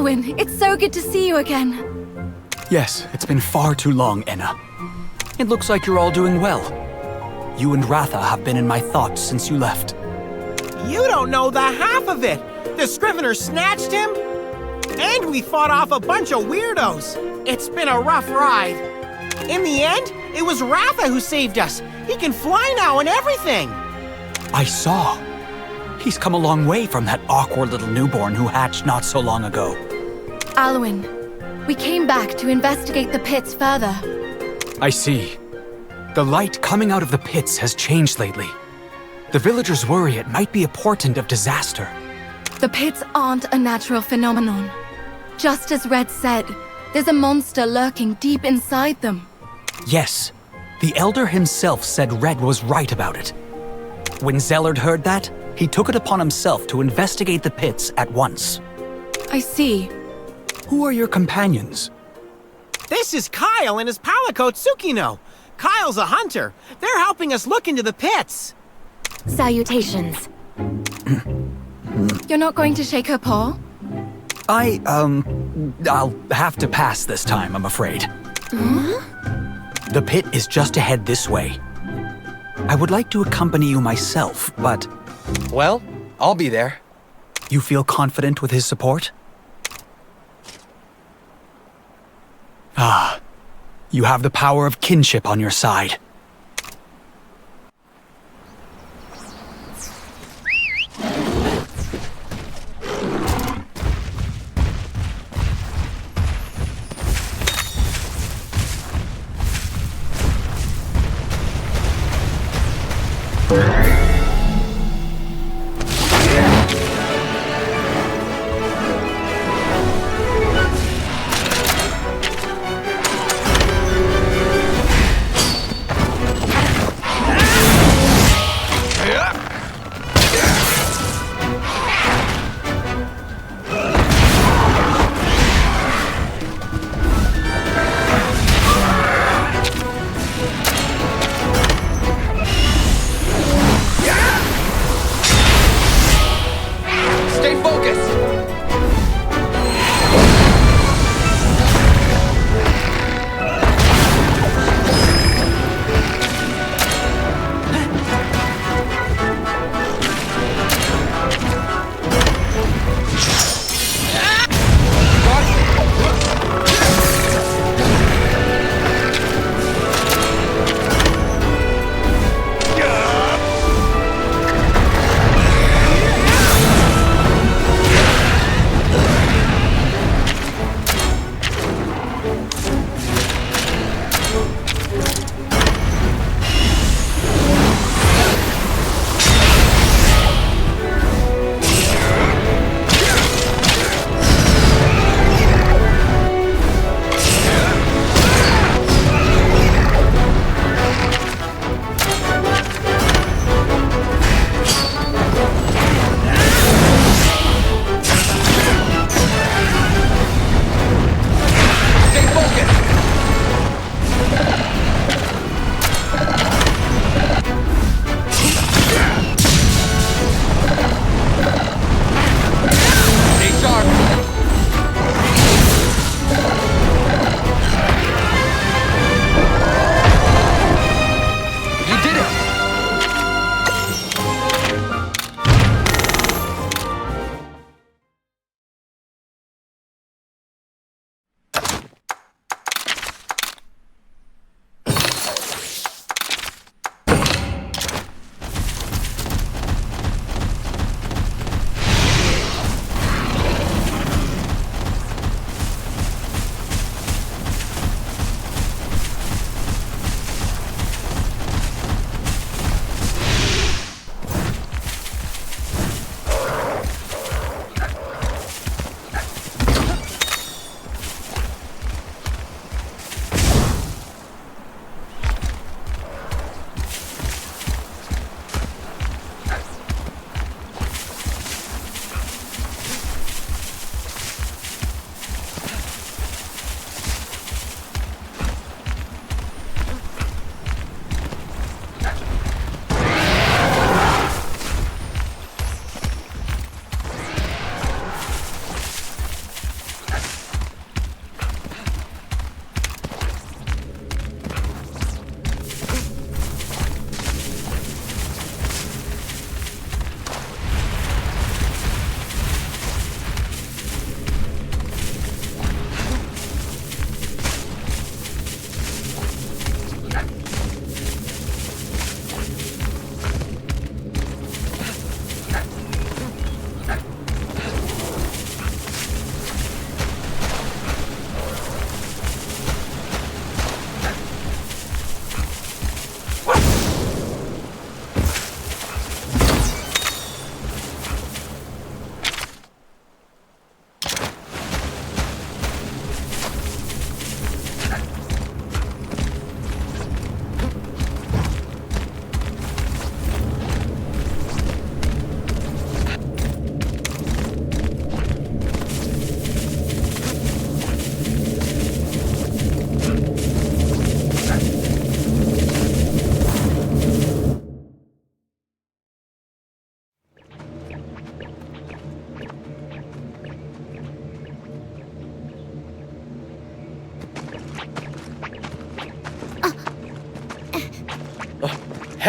Alwyn, it's so good to see you again. Yes, it's been far too long, Enna. It looks like you're all doing well. You and Ratha have been in my thoughts since you left. You don't know the half of it! The Scrivener snatched him, and we fought off a bunch of weirdos. It's been a rough ride. In the end, it was Ratha who saved us. He can fly now and everything. I saw. He's come a long way from that awkward little newborn who hatched not so long ago. Alwyn, we came back to investigate the pits further. I see. The light coming out of the pits has changed lately. The villagers worry it might be a portent of disaster. The pits aren't a natural phenomenon. Just as Red said, there's a monster lurking deep inside them. Yes, the Elder himself said Red was right about it. When Zellard heard that, he took it upon himself to investigate the pits at once. I see. Who are your companions? This is Kyle and his palico Tsukino. Kyle's a hunter. They're helping us look into the pits. Salutations. You're not going to shake her paw? I'll have to pass this time, I'm afraid. The pit is just ahead this way. I would like to accompany you myself, but... Well, I'll be there. You feel confident with his support? Ah, you have the power of kinship on your side.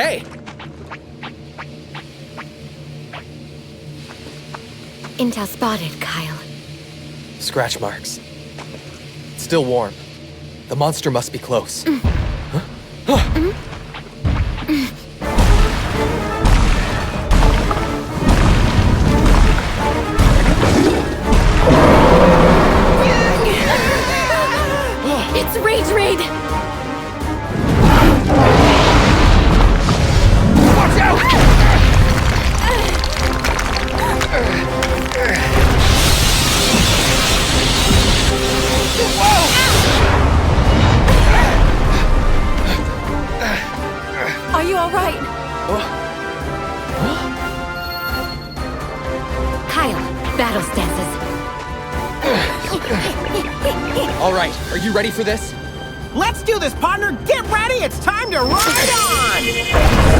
Hey! Intel spotted, Kyle. Scratch marks. Still warm. The monster must be close. It's Rage Raid! Watch out! Are you alright? Kyle, battle stances. All right, are you ready for this? Let's do this, partner! Get ready! It's time to ride on!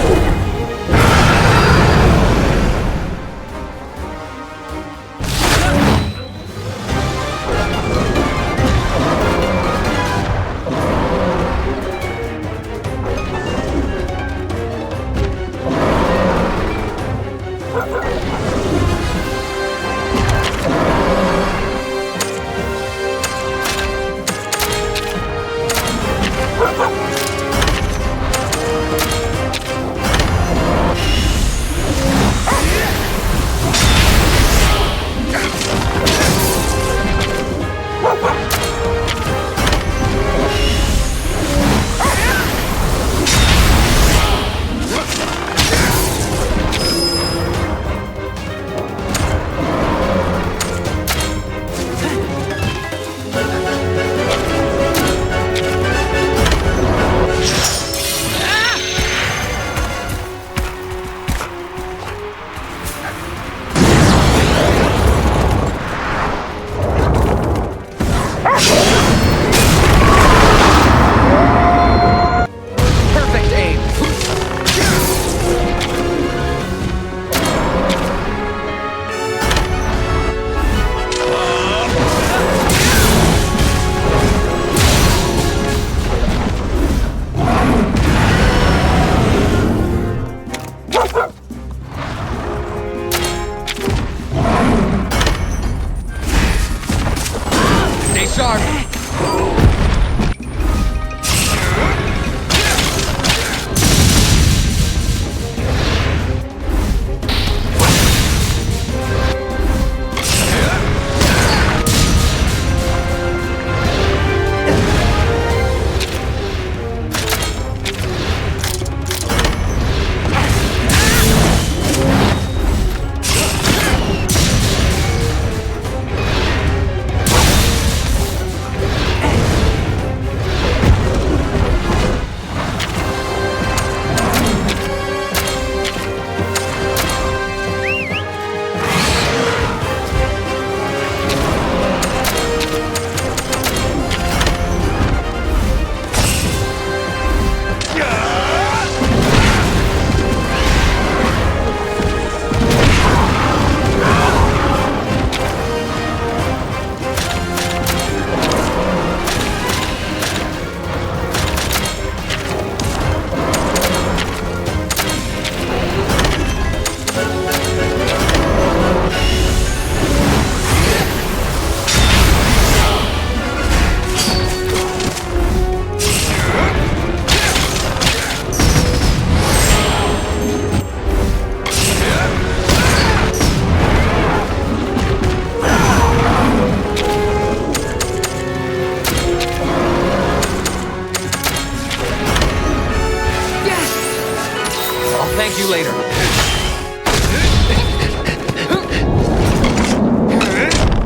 Thank you later.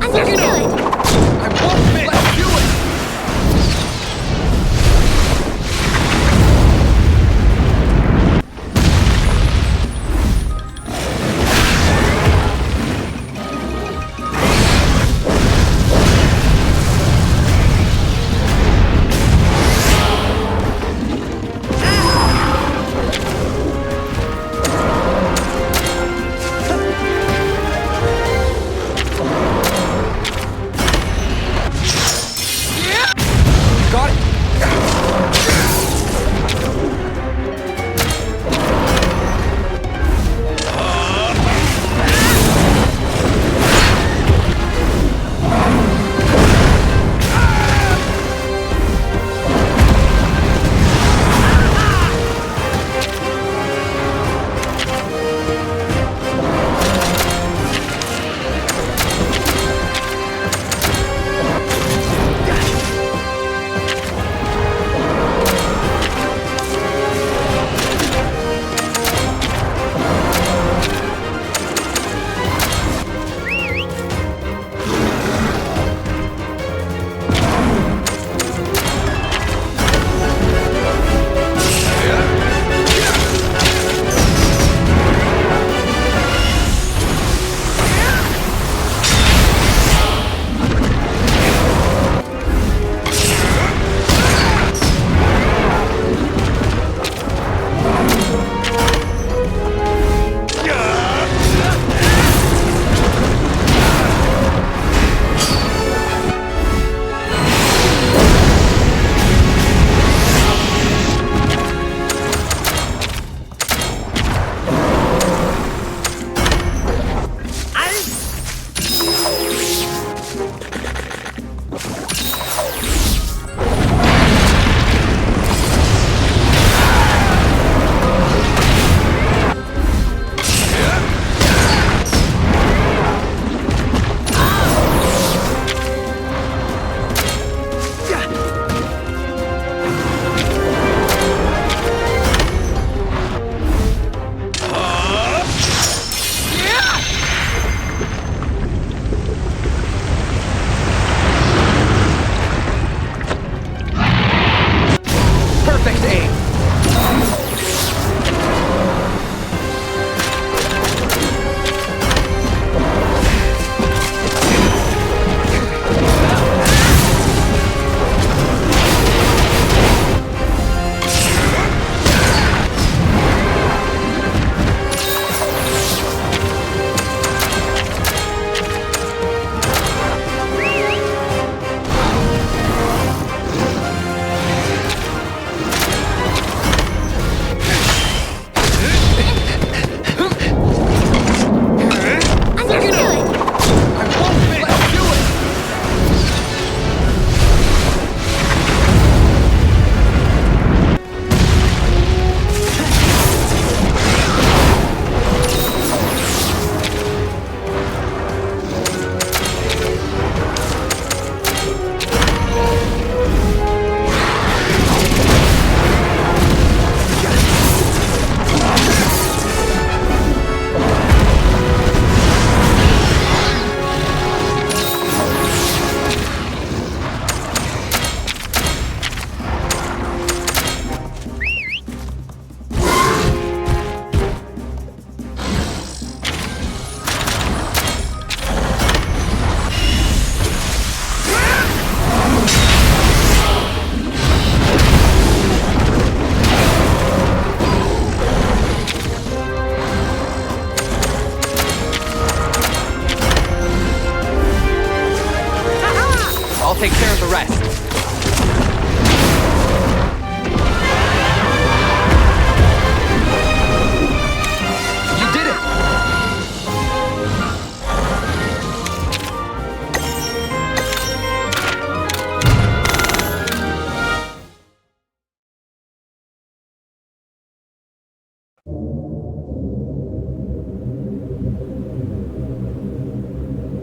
Understood. I won't let you do it!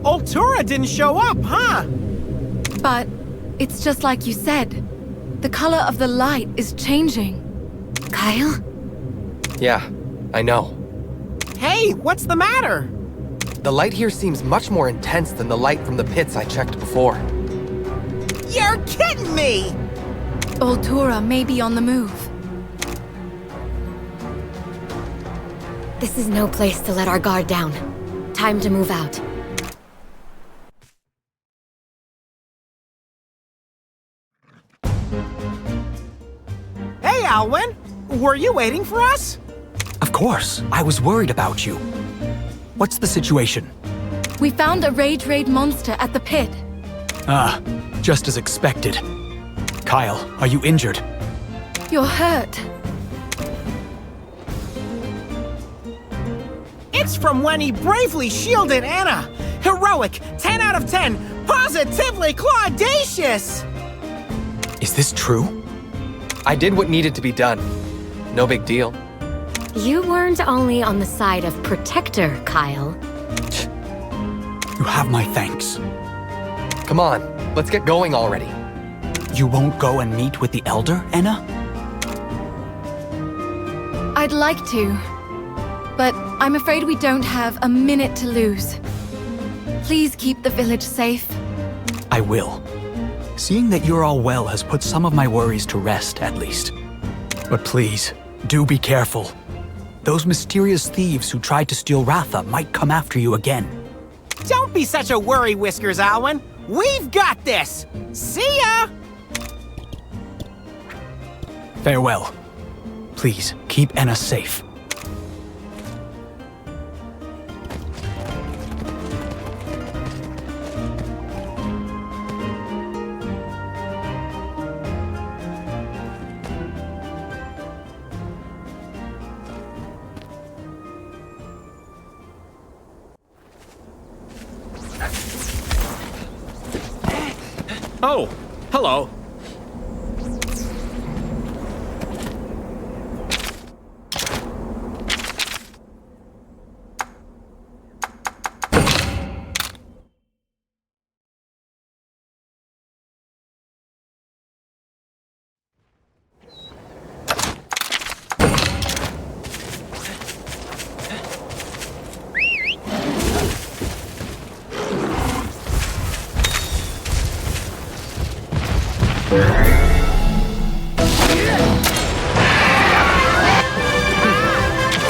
Ultura didn't show up, huh? But it's just like you said. The color of the light is changing. Kyle? Yeah, I know. Hey, what's the matter? The light here seems much more intense than the light from the pits I checked before. You're kidding me! Ultura may be on the move. This is no place to let our guard down. Time to move out. Hey, Alwyn! Were you waiting for us? Of course, I was worried about you. What's the situation? We found a Rage Raid monster at the pit. Ah, just as expected. Kyle, are you injured? You're hurt. It's from when he bravely shielded Anna. Heroic, 10 out of 10, positively claudacious! Is this true? I did what needed to be done. No big deal. You weren't only on the side of Protector, Kyle. You have my thanks. Come on, let's get going already. You won't go and meet with the Elder, Anna? I'd like to, but I'm afraid we don't have a minute to lose. Please keep the village safe. I will. Seeing that you're all well has put some of my worries to rest, at least. But please, do be careful. Those mysterious thieves who tried to steal Ratha might come after you again. Don't be such a worry, Whiskers, Alwyn. We've got this! See ya! Farewell. Please, keep Anna safe. Oh, hello.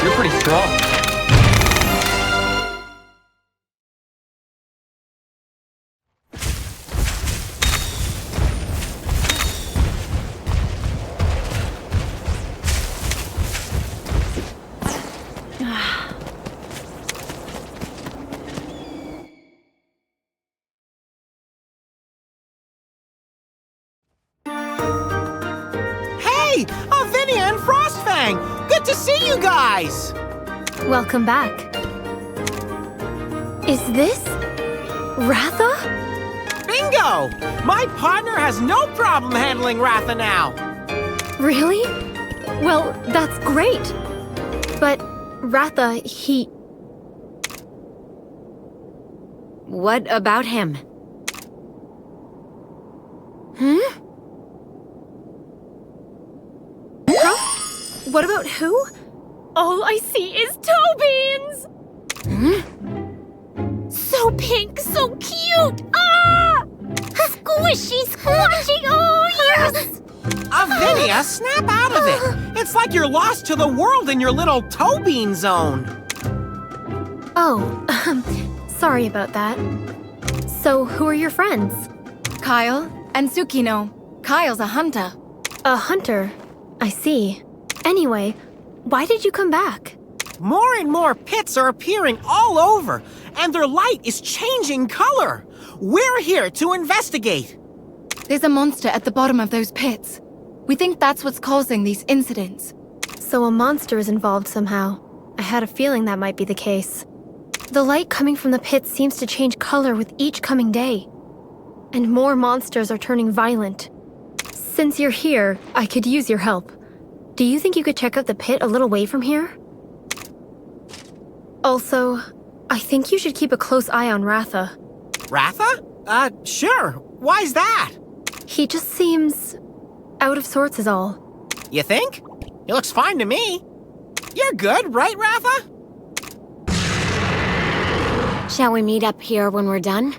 You're pretty strong. Hey, Avinia and Frostfang! Good to see you guys! Welcome back. Is this... Ratha? Bingo! My partner has no problem handling Ratha now. Really? Well, that's great. But Ratha, he... What about him? Hmm? Huh? What about who? All I see is toe beans! Hmm? So pink, so cute! Ah! Squishy, squashy, oh yes! Avinia, snap out of it! It's like you're lost to the world in your little toe bean zone. Oh, sorry about that. So, who are your friends? Kyle and Tsukino. Kyle's a hunter. A hunter? I see. Anyway, why did you come back? More and more pits are appearing all over, and their light is changing color. We're here to investigate. There's a monster at the bottom of those pits. We think that's what's causing these incidents. So a monster is involved somehow. I had a feeling that might be the case. The light coming from the pits seems to change color with each coming day. And more monsters are turning violent. Since you're here, I could use your help. Do you think you could check out the pit a little way from here? Also, I think you should keep a close eye on Ratha. Ratha? Sure. Why's that? He just seems out of sorts is all. You think? He looks fine to me. You're good, right, Ratha? Shall we meet up here when we're done?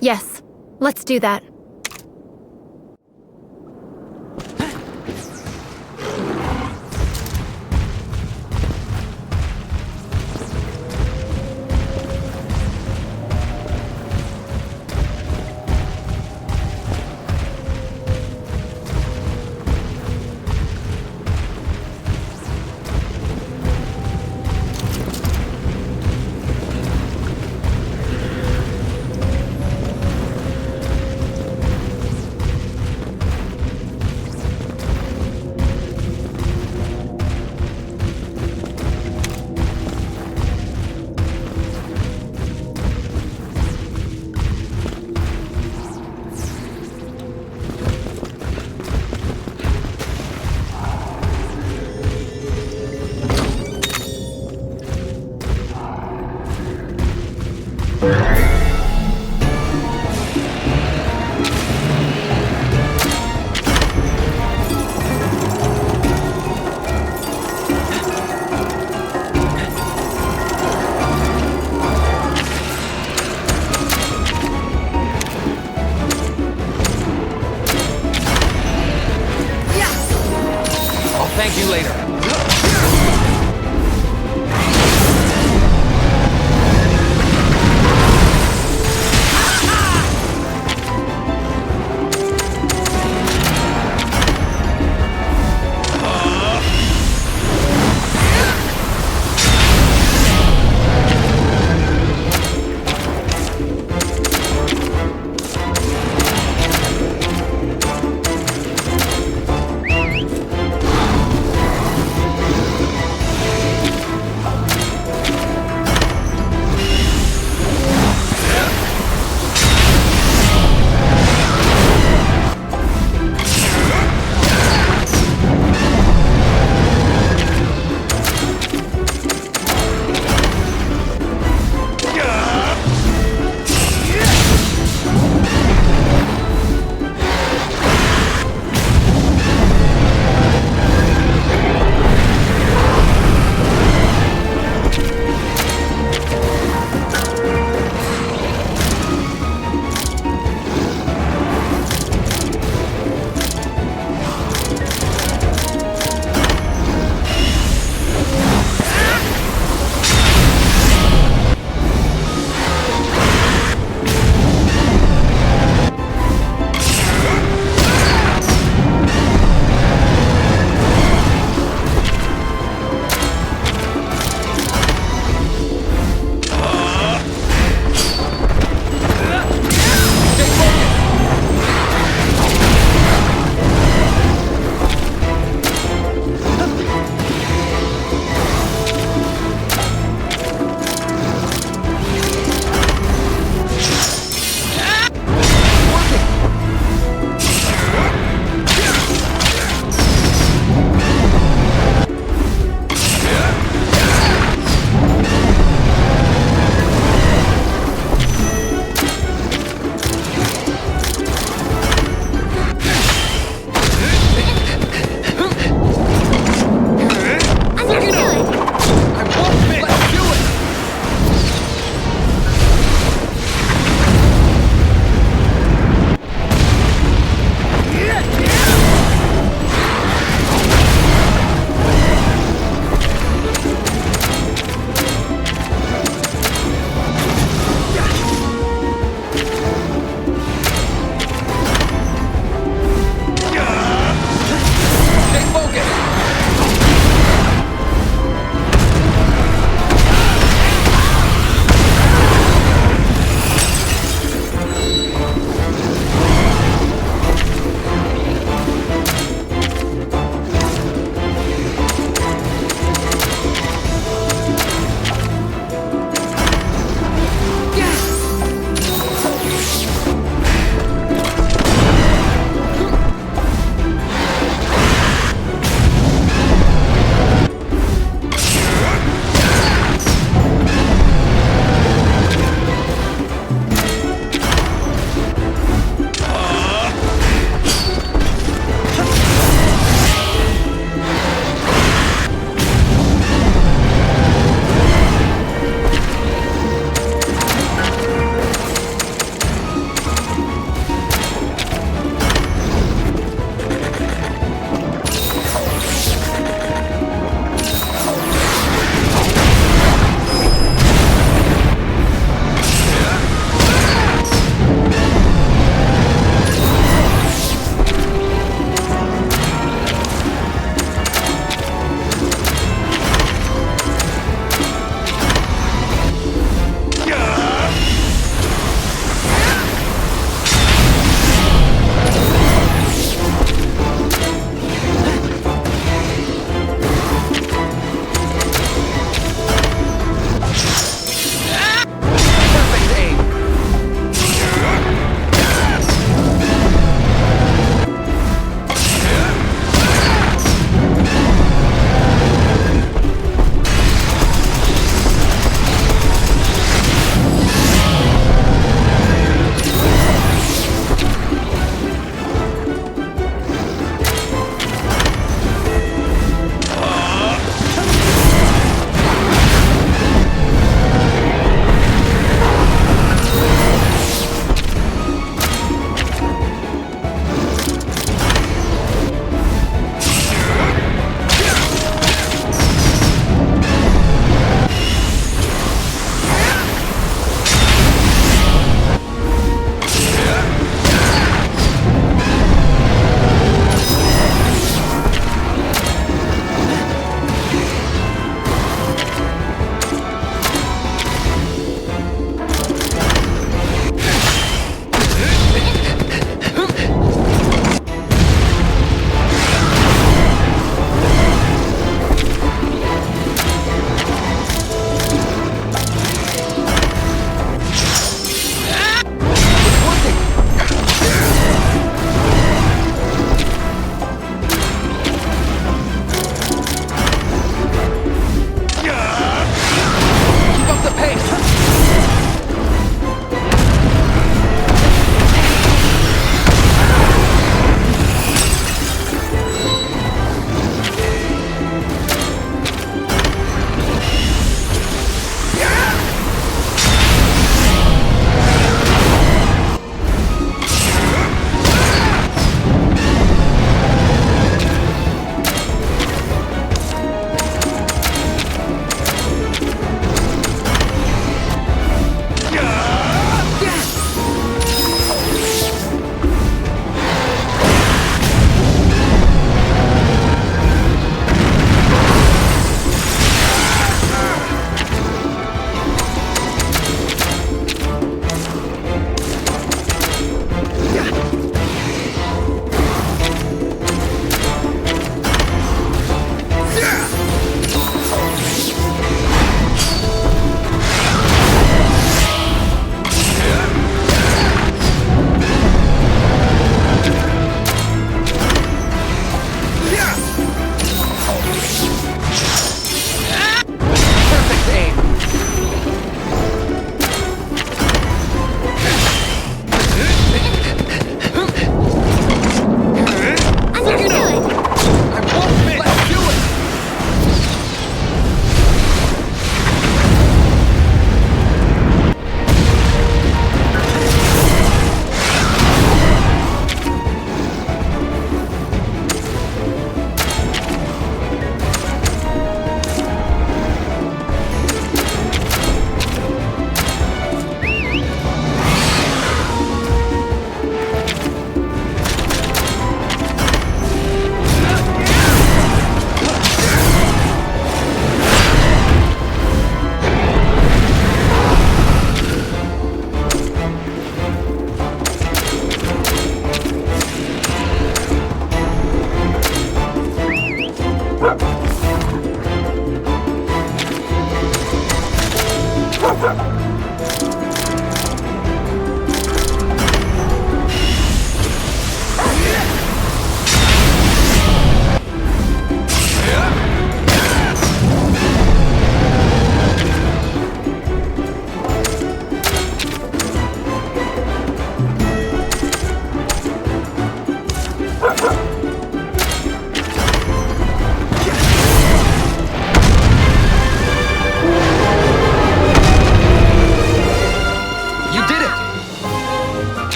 Yes, let's do that. Thank you later.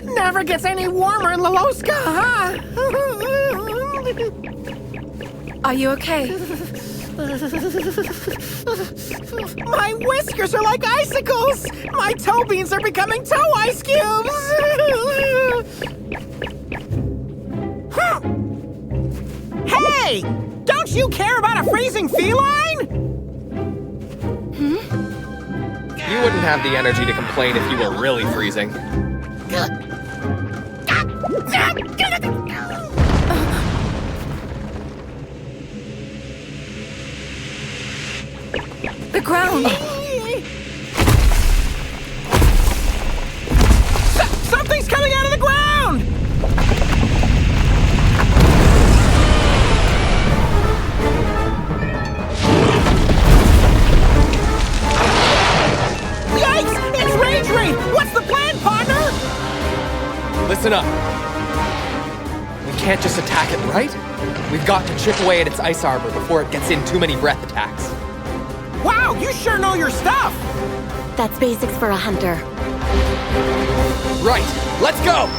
Never gets any warmer in Laloska, huh? Are you okay? My whiskers are like icicles! My toe beans are becoming toe ice cubes! Hey! Don't you care about a freezing feline? You wouldn't have the energy to complain if you were really freezing. The ground! Something's coming out of the ground! Yikes! It's Rage Raid! What's the plan, partner? Listen up. We can't just attack it, right? We've got to chip away at its ice armor before it gets in too many breath attacks. Wow, you sure know your stuff! That's basics for a hunter. Right, let's go!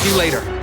See you later.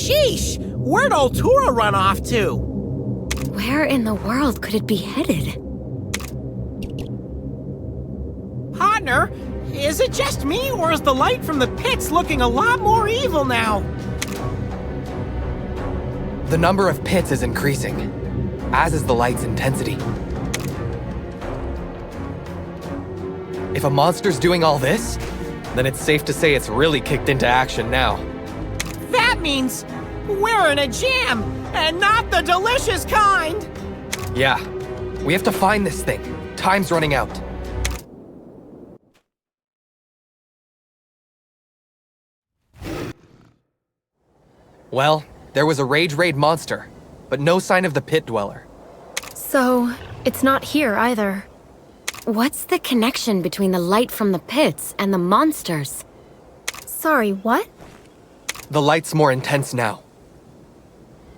Sheesh! Where'd Altura run off to? Where in the world could it be headed? Partner, is it just me, or is the light from the pits looking a lot more evil now? The number of pits is increasing, as is the light's intensity. If a monster's doing all this, then it's safe to say it's really kicked into action now. That means we're in a jam, and not the delicious kind! Yeah, we have to find this thing. Time's running out. Well, there was a Rage Raid monster, but no sign of the pit dweller. So, it's not here either. What's the connection between the light from the pits and the monsters? Sorry, what? The light's more intense now.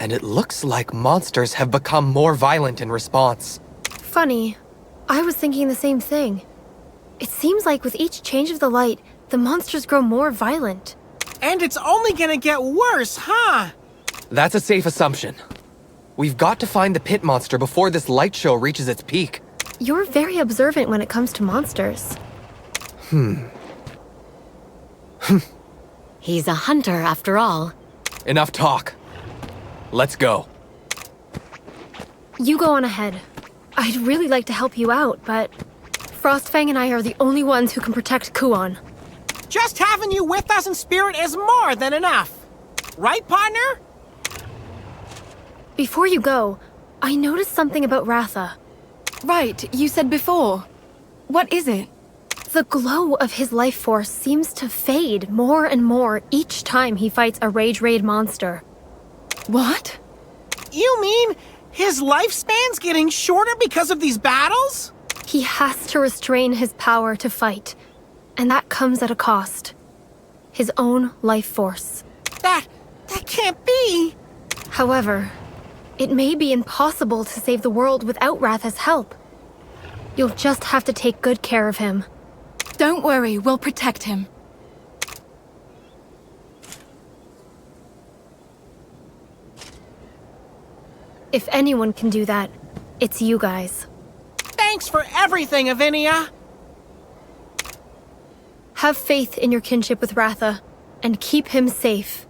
And it looks like monsters have become more violent in response. Funny. I was thinking the same thing. It seems like with each change of the light, the monsters grow more violent. And it's only gonna get worse, huh? That's a safe assumption. We've got to find the pit monster before this light show reaches its peak. You're very observant when it comes to monsters. He's a hunter after all. Enough talk. Let's go. You go on ahead. I'd really like to help you out, but Frostfang and I are the only ones who can protect Kuon. Just having you with us in spirit is more than enough. Right, partner? Before you go, I noticed something about Ratha. Right, you said before. What is it? The glow of his life force seems to fade more and more each time he fights a Rage Raid monster. What? You mean his lifespan's getting shorter because of these battles? He has to restrain his power to fight, and that comes at a cost. His own life force. That can't be. However, it may be impossible to save the world without Ratha's help. You'll just have to take good care of him. Don't worry, we'll protect him. If anyone can do that, it's you guys. Thanks for everything, Avinia. Have faith in your kinship with Ratha, and keep him safe.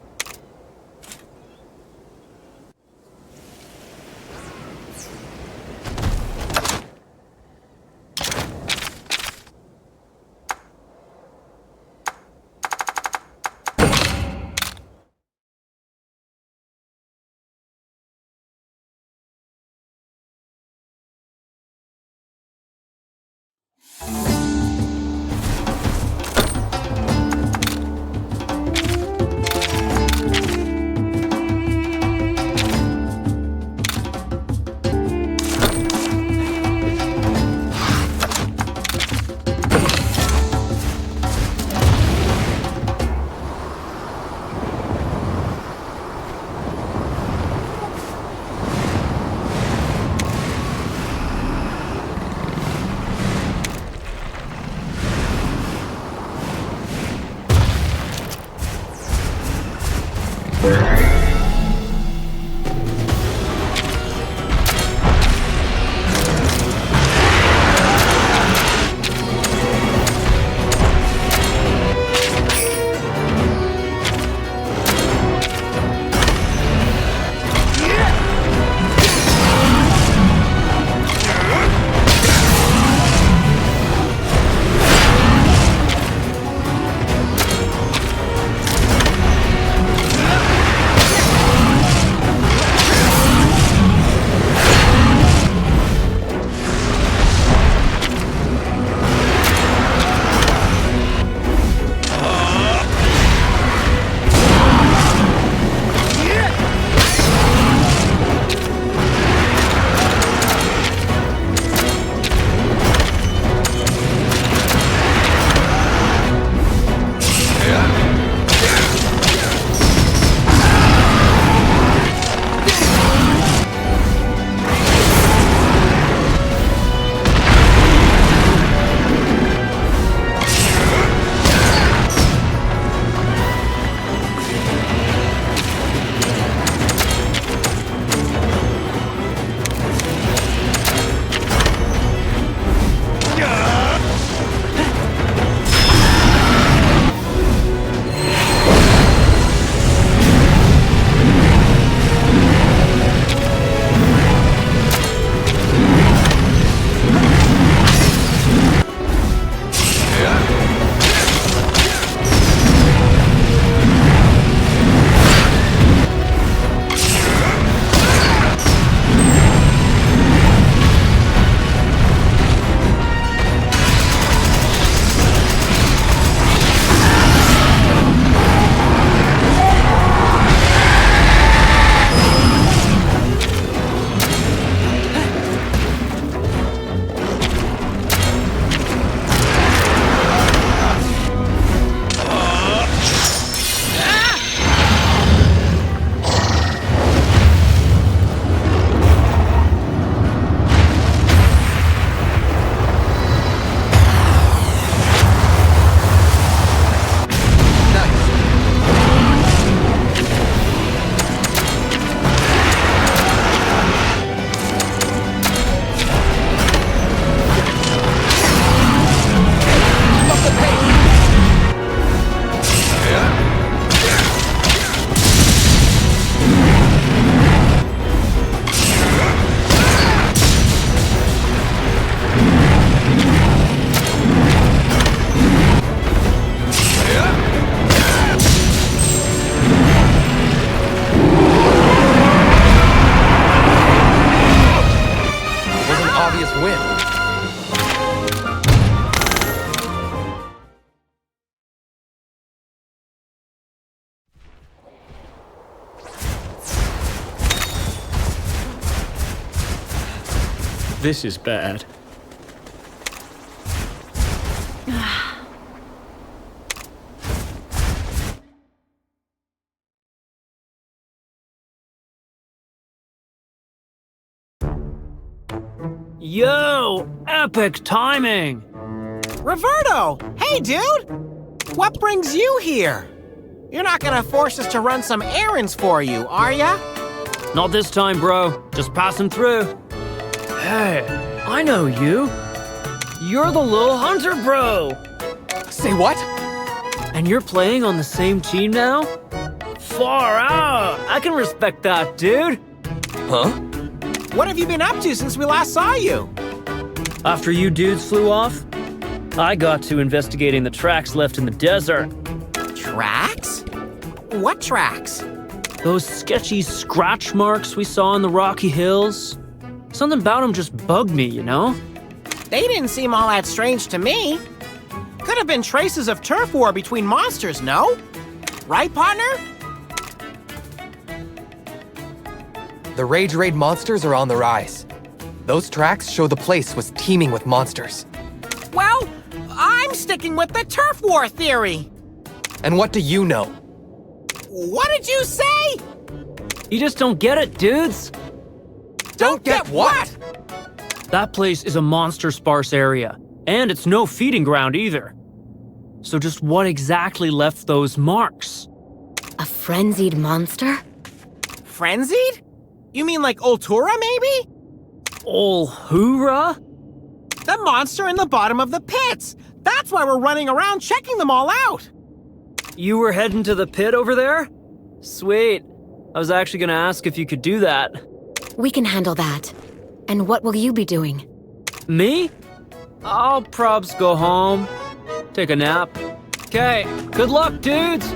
It was an obvious win. This is bad. Yo! Epic timing! Roberto! Hey, dude! What brings you here? You're not gonna force us to run some errands for you, are ya? Not this time, bro. Just passing through. Hey, I know you. You're the little hunter bro! Say what? And you're playing on the same team now? Far out! I can respect that, dude! Huh? What have you been up to since we last saw you? After you dudes flew off, I got to investigating the tracks left in the desert. Tracks? What tracks? Those sketchy scratch marks we saw in the rocky hills. Something about them just bugged me, you know? They didn't seem all that strange to me. Could have been traces of turf war between monsters, no? Right, partner? The Rage Raid monsters are on the rise. Those tracks show the place was teeming with monsters. Well, I'm sticking with the turf war theory. And what do you know? What did you say? You just don't get it, dudes. Don't get what? That place is a monster-sparse area, and it's no feeding ground either. So just what exactly left those marks? A frenzied monster? Frenzied? You mean like Ultura, maybe? Ol hoorah? The monster in the bottom of the pits. That's why we're running around checking them all out. You were heading to the pit over there? Sweet. I was actually gonna ask if you could do that. We can handle that. And what will you be doing? Me? I'll probs go home, take a nap. Okay, good luck, dudes!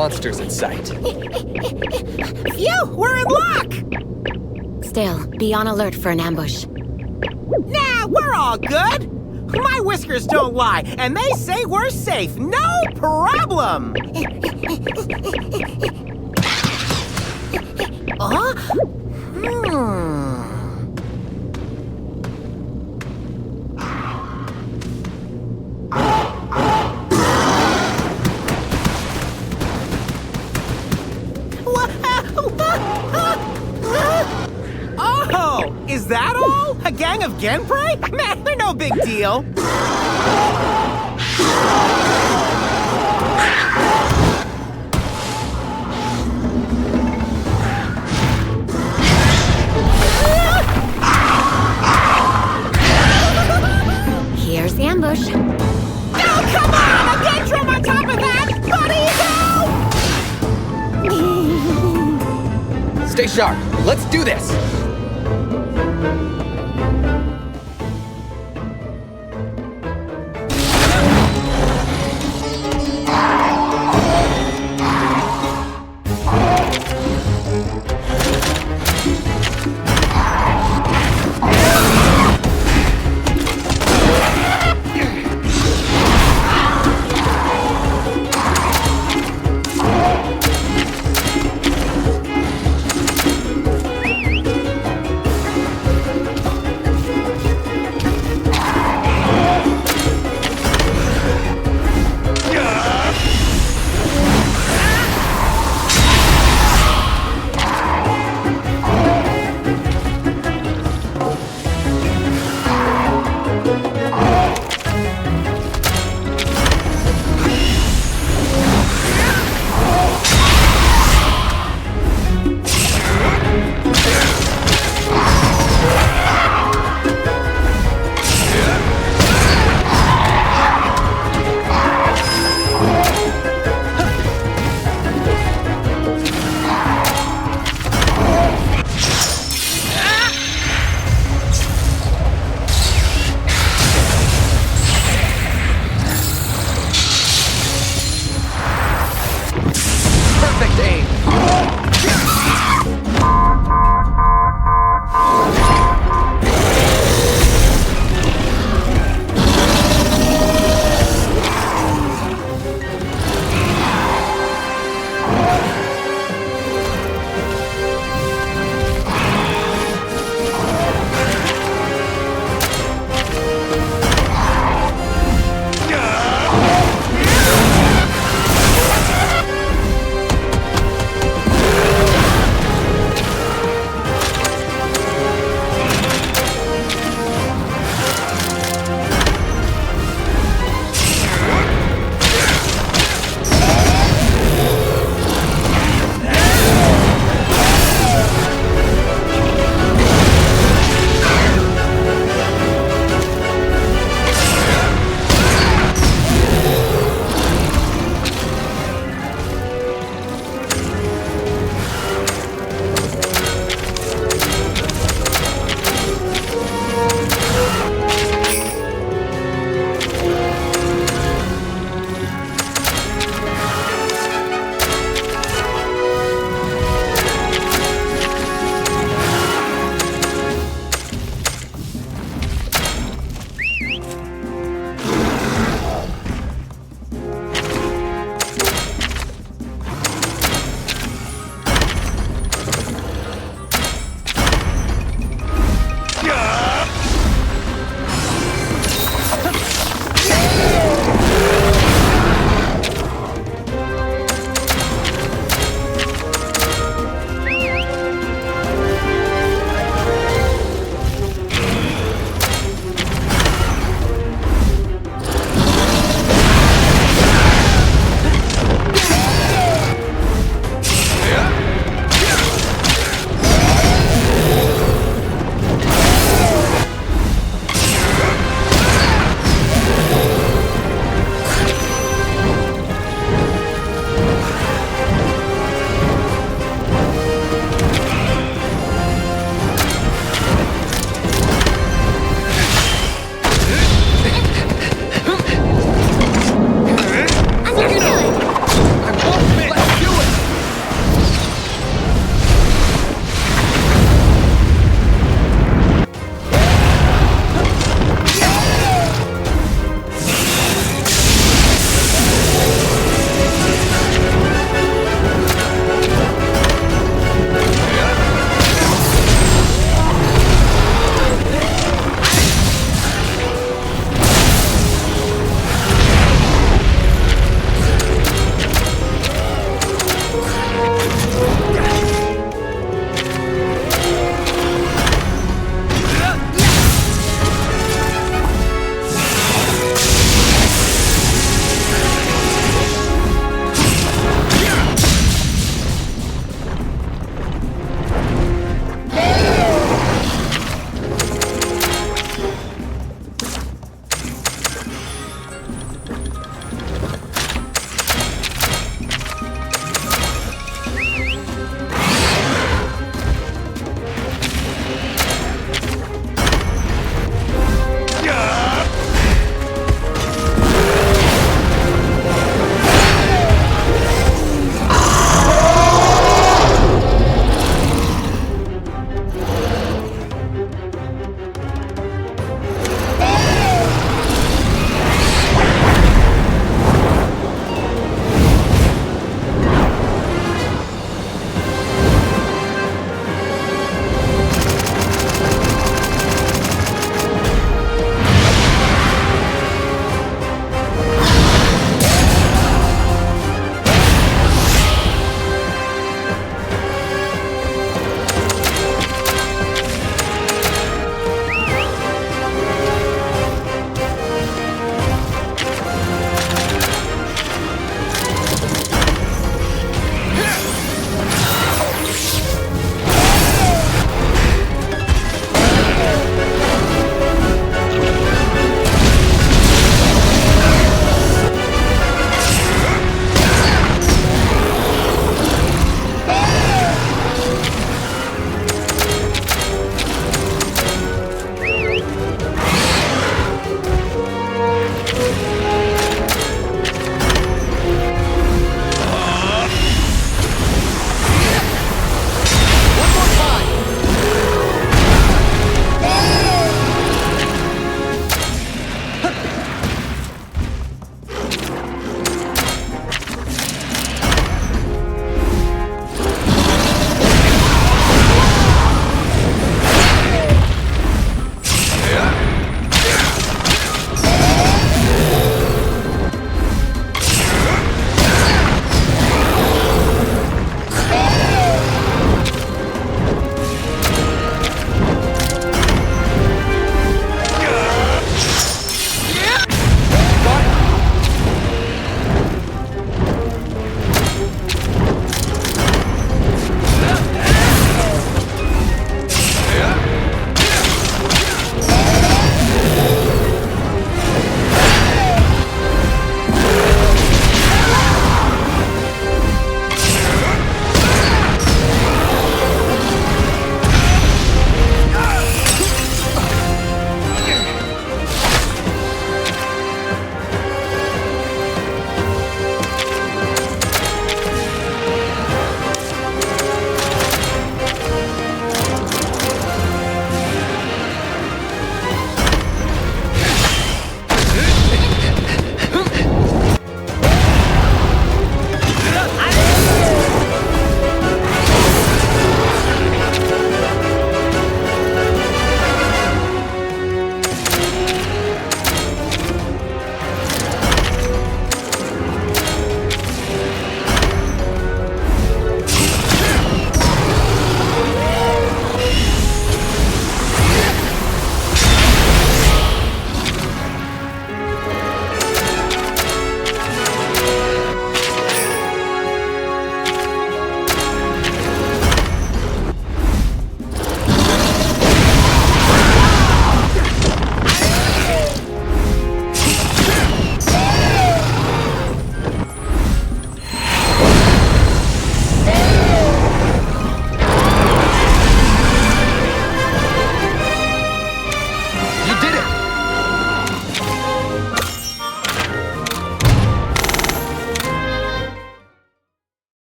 monsters in sight. Phew, we're in luck! Still, be on alert for an ambush. Nah, we're all good. My whiskers don't lie, and they say we're safe. No problem! Huh? Oh, is that all? A gang of Genprey? Man, they're no big deal. Here's the ambush. Oh, come on! A Gentrum on top of that! Buddy, Stay sharp. Let's do this.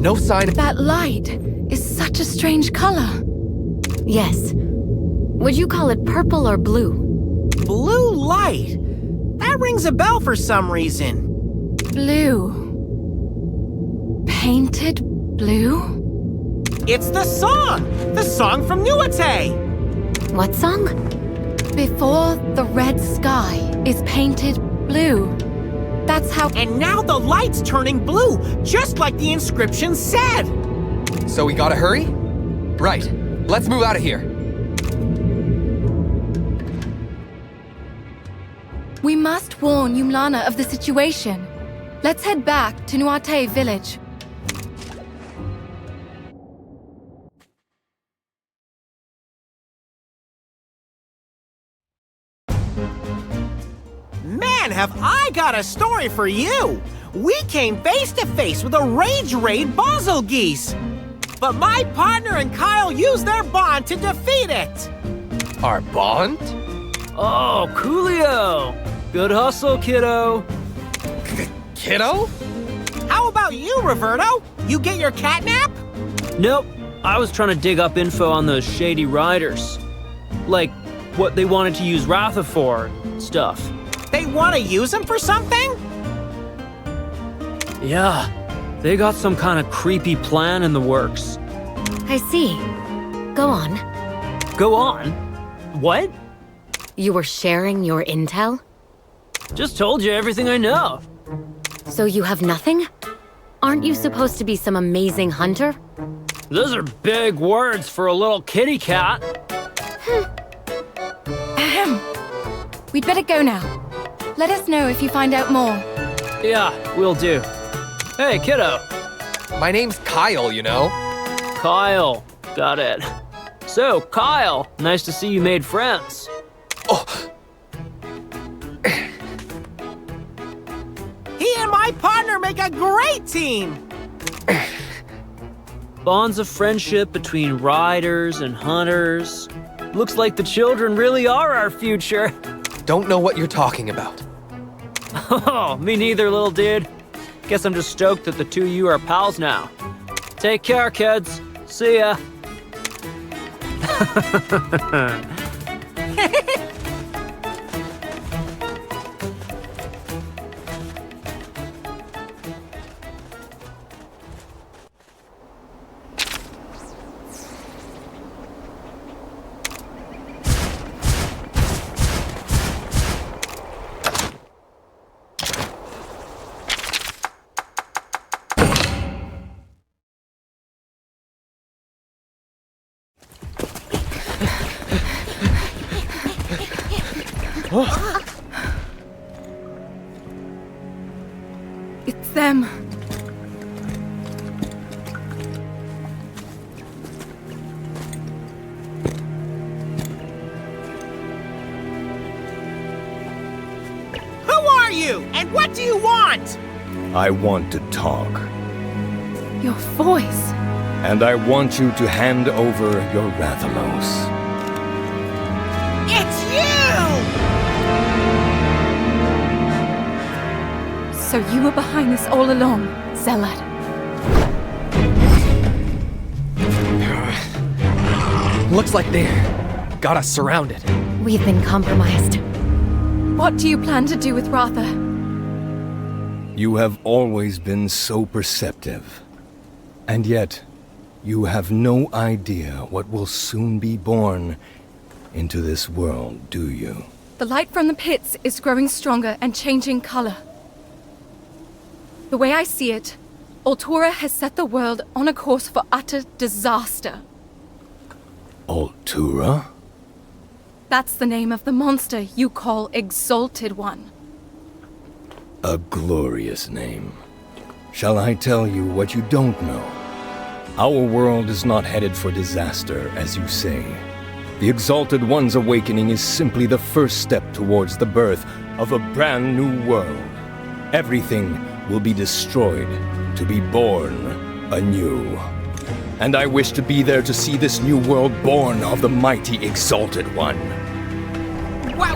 No sign of... That light is such a strange color. Yes. Would you call it purple or blue? Blue light. That rings a bell for some reason. Blue. Painted blue? It's the song! The song from Nuate! What song? Before the red sky is painted blue. That's how... And now the light's turning blue, just like the inscription said! So we gotta hurry? Right. Let's move out of here. We must warn Yumlana of the situation. Let's head back to Nuate village. Man, have I got a story for you! We came face to face with a Rage Raid Basil Geese! But my partner and Kyle used their bond to defeat it! Our bond? Oh, coolio! Good hustle, kiddo. Kiddo? How about you, Roberto? You get your catnap? Nope. I was trying to dig up info on those shady riders. Like, what they wanted to use Ratha for, and stuff. They want to use him for something? Yeah, they got some kind of creepy plan in the works. I see. Go on. Go on? What? You were sharing your intel? Just told you everything I know. So you have nothing? Aren't you supposed to be some amazing hunter? Those are big words for a little kitty cat. Ahem. We'd better go now. Let us know if you find out more. Yeah, will do. Hey, kiddo. My name's Kyle, you know. Kyle. Got it. So, Kyle, nice to see you made friends. Oh, He and my partner make a great team! Bonds of friendship between riders and hunters. Looks like the children really are our future. don't know what you're talking about. Oh, me neither, little dude. Guess I'm just stoked that the two of you are pals now. Take care, kids. See ya. It's them. Who are you? And what do you want? I want to talk. Your voice. And I want you to hand over your Rathalos. It's you! So you were behind this all along, Zealot. Looks like they got us surrounded. We've been compromised. What do you plan to do with Ratha? You have always been so perceptive. And yet, you have no idea what will soon be born into this world, do you? The light from the pits is growing stronger and changing color. The way I see it, Altura has set the world on a course for utter disaster. Altura? That's the name of the monster you call Exalted One. A glorious name. Shall I tell you what you don't know? Our world is not headed for disaster, as you say. The Exalted One's awakening is simply the first step towards the birth of a brand new world. Everything will be destroyed to be born anew. And I wish to be there to see this new world born of the mighty Exalted One.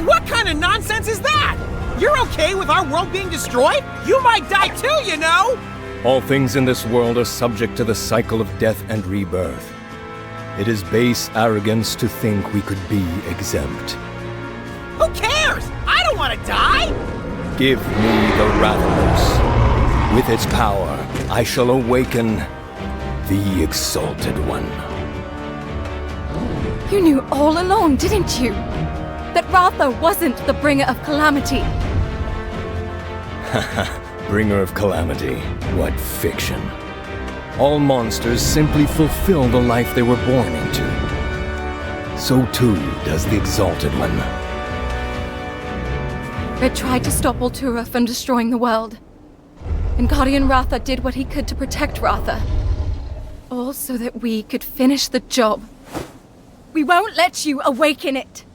What kind of nonsense is that? You're okay with our world being destroyed? You might die too, you know! All things in this world are subject to the cycle of death and rebirth. It is base arrogance to think we could be exempt. Who cares? I don't want to die! Give me the Rathalos. With its power, I shall awaken the Exalted One. You knew all along, didn't you? That Ratha wasn't the bringer of calamity. Bringer of calamity. What fiction. All monsters simply fulfill the life they were born into. So too does the Exalted One. Red tried to stop Altura from destroying the world. And Guardian Ratha did what he could to protect Ratha. All so that we could finish the job. We won't let you awaken it!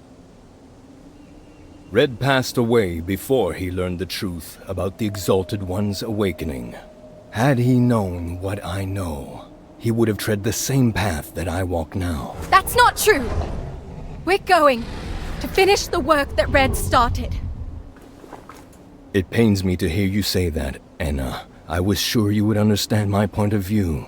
Red passed away before he learned the truth about the Exalted One's awakening. Had he known what I know, he would have tread the same path that I walk now. That's not true! We're going to finish the work that Red started. It pains me to hear you say that, Anna. I was sure you would understand my point of view.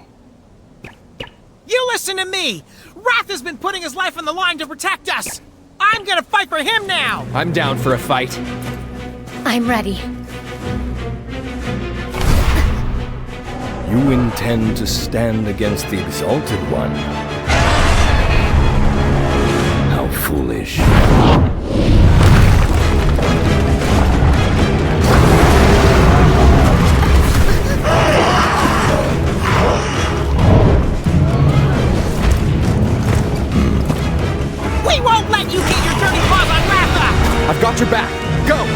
You listen to me! Wrath has been putting his life on the line to protect us! I'm gonna fight for him now! I'm down for a fight. I'm ready. You intend to stand against the Exalted One? How foolish. We won't let you get your dirty paws on Ratha! I've got your back. Go!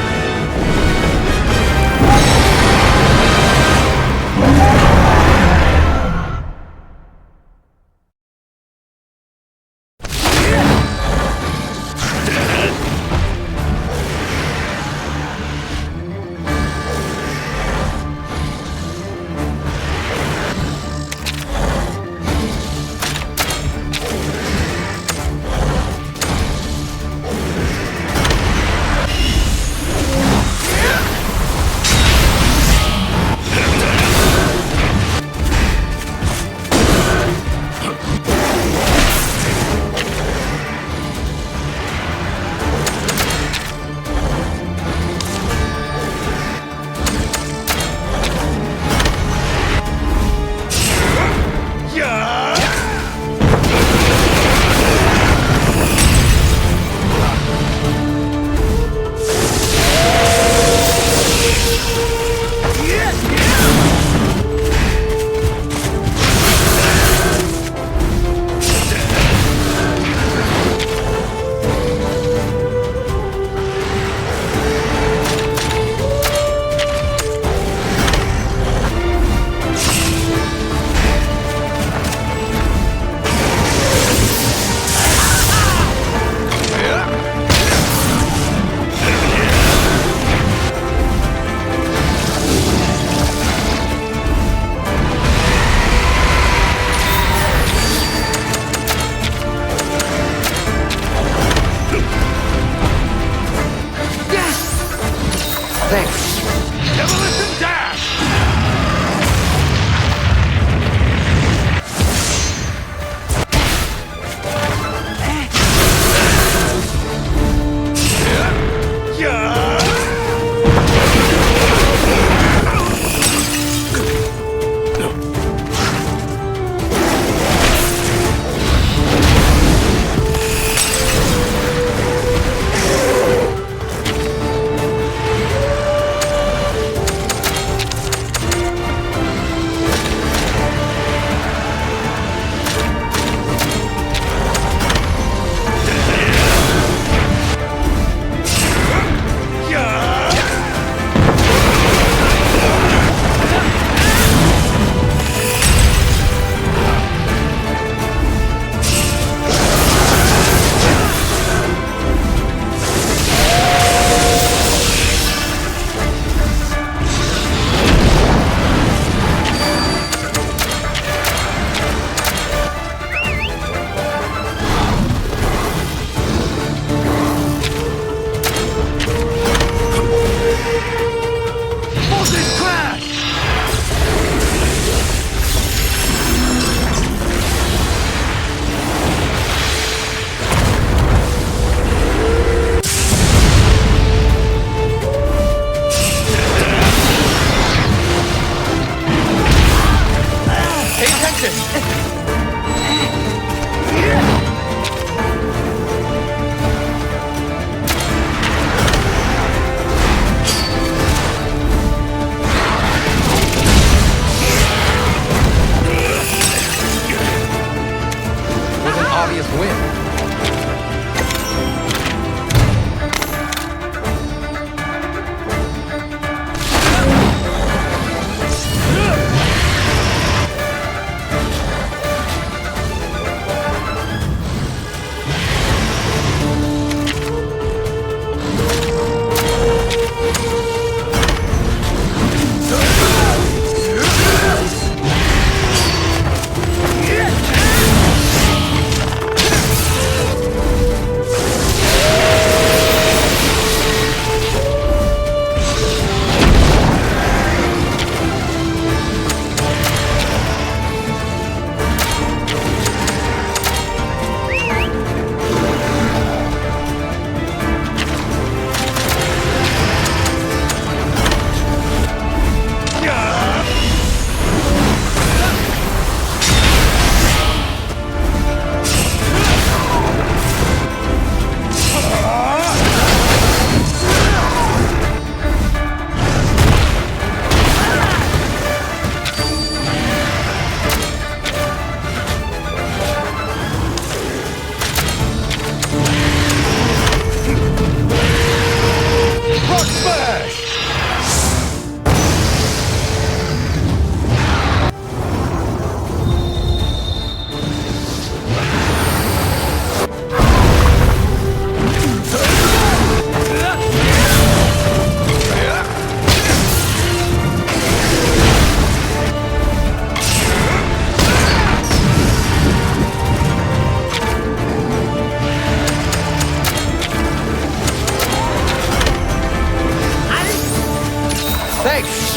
Thanks!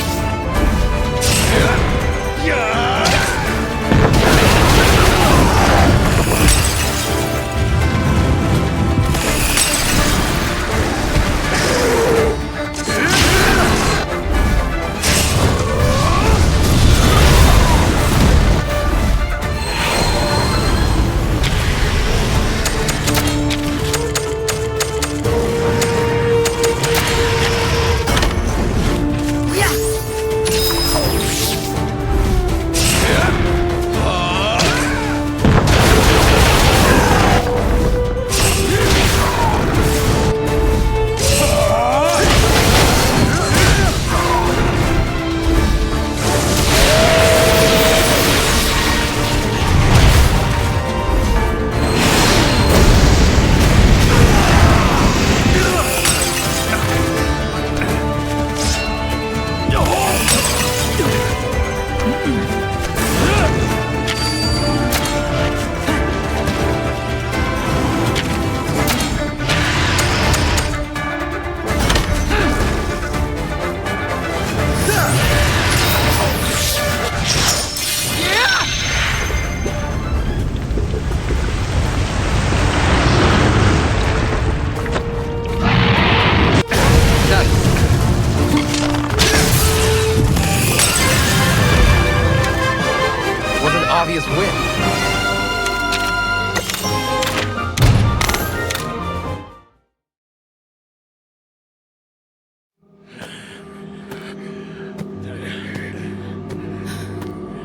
Obvious win.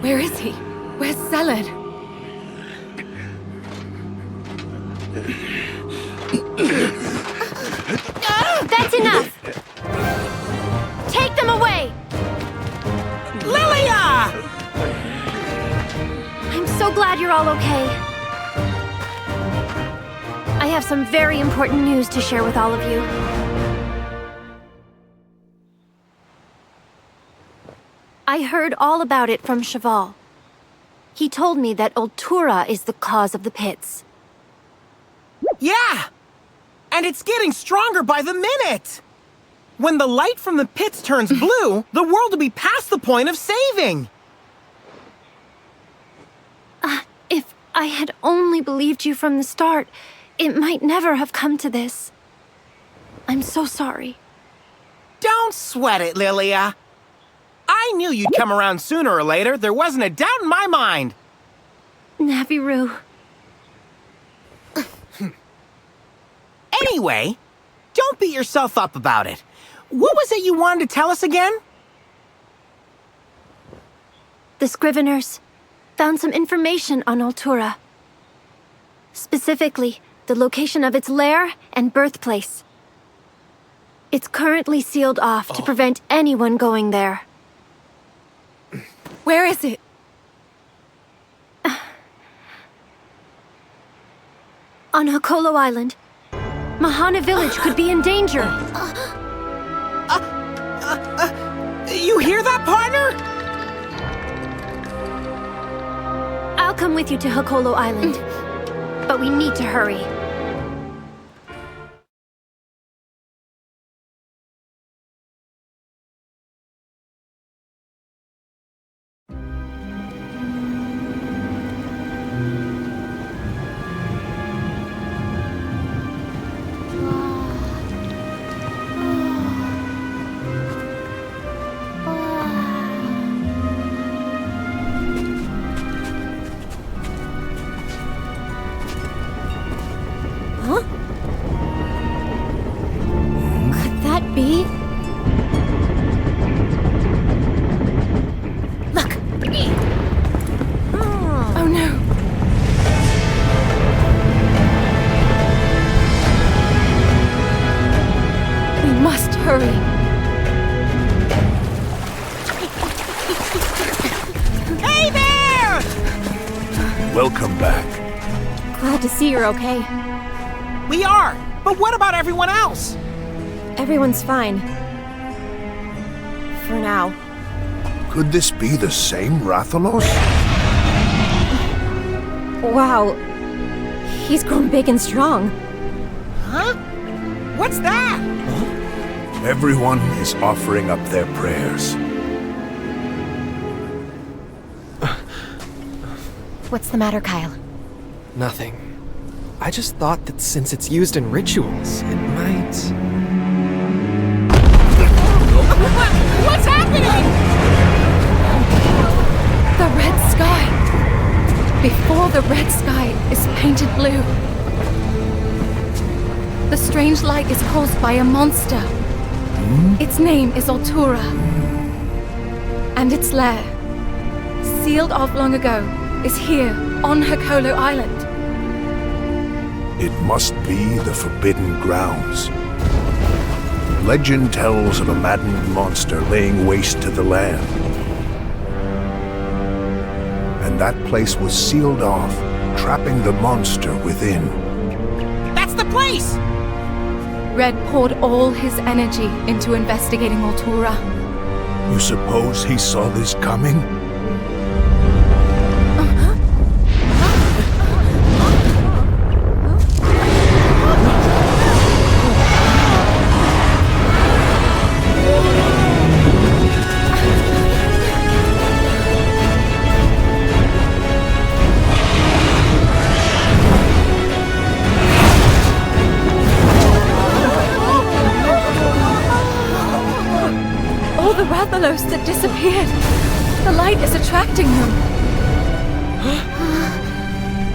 Where is he? Where's Zelid? That's enough! Take them away! Lilia! I'm so glad you're all okay. I have some very important news to share with all of you. I heard all about it from Cheval. He told me that Ultura is the cause of the pits. Yeah! And it's getting stronger by the minute! When the light from the pits turns blue, the world will be past the point of saving! If I had only believed you from the start, it might never have come to this. I'm so sorry. Don't sweat it, Lilia. I knew you'd come around sooner or later. There wasn't a doubt in my mind. Naviru. Anyway, don't beat yourself up about it. What was it you wanted to tell us again? The Scriveners found some information on Ultura. Specifically, the location of its lair and birthplace. It's currently sealed off to prevent anyone going there. Where is it? On Hokolo Island. Mahana Village could be in danger. You hear that, partner? I'll come with you to Hokolo Island. But we need to hurry. Welcome back. Glad to see you're okay. We are, but what about everyone else? Everyone's fine. For now. Could this be the same Rathalos? Wow. He's grown big and strong. Huh? What's that? Everyone is offering up their prayers. What's the matter, Kyle? Nothing. I just thought that since it's used in rituals, it might... What's happening? The red sky. Before the red sky is painted blue. The strange light is caused by a monster. Its name is Altura. And its lair, sealed off long ago, is here on Hakolo Island. It must be the Forbidden Grounds. Legend tells of a maddened monster laying waste to the land. And that place was sealed off, trapping the monster within. That's the place! Red poured all his energy into investigating Altura. You suppose he saw this coming? Rathalos that disappeared. The light is attracting them.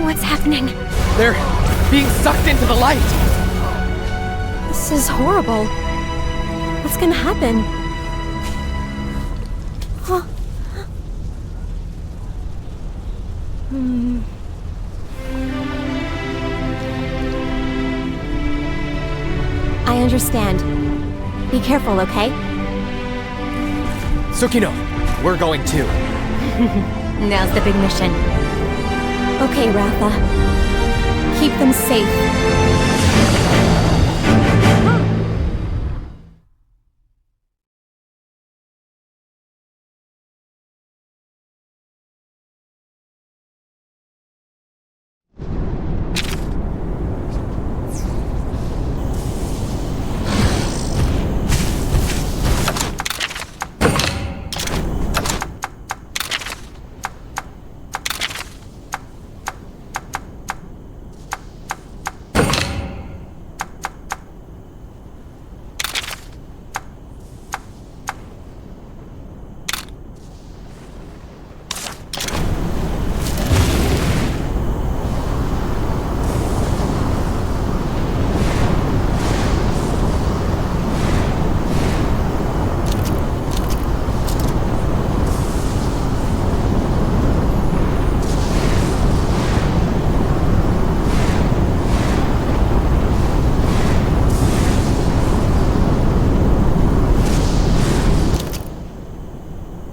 What's happening? They're being sucked into the light! This is horrible. What's gonna happen? Huh? I understand. Be careful, okay? Tsukino, we're going too. Now's the big mission. Okay, Ratha. Keep them safe.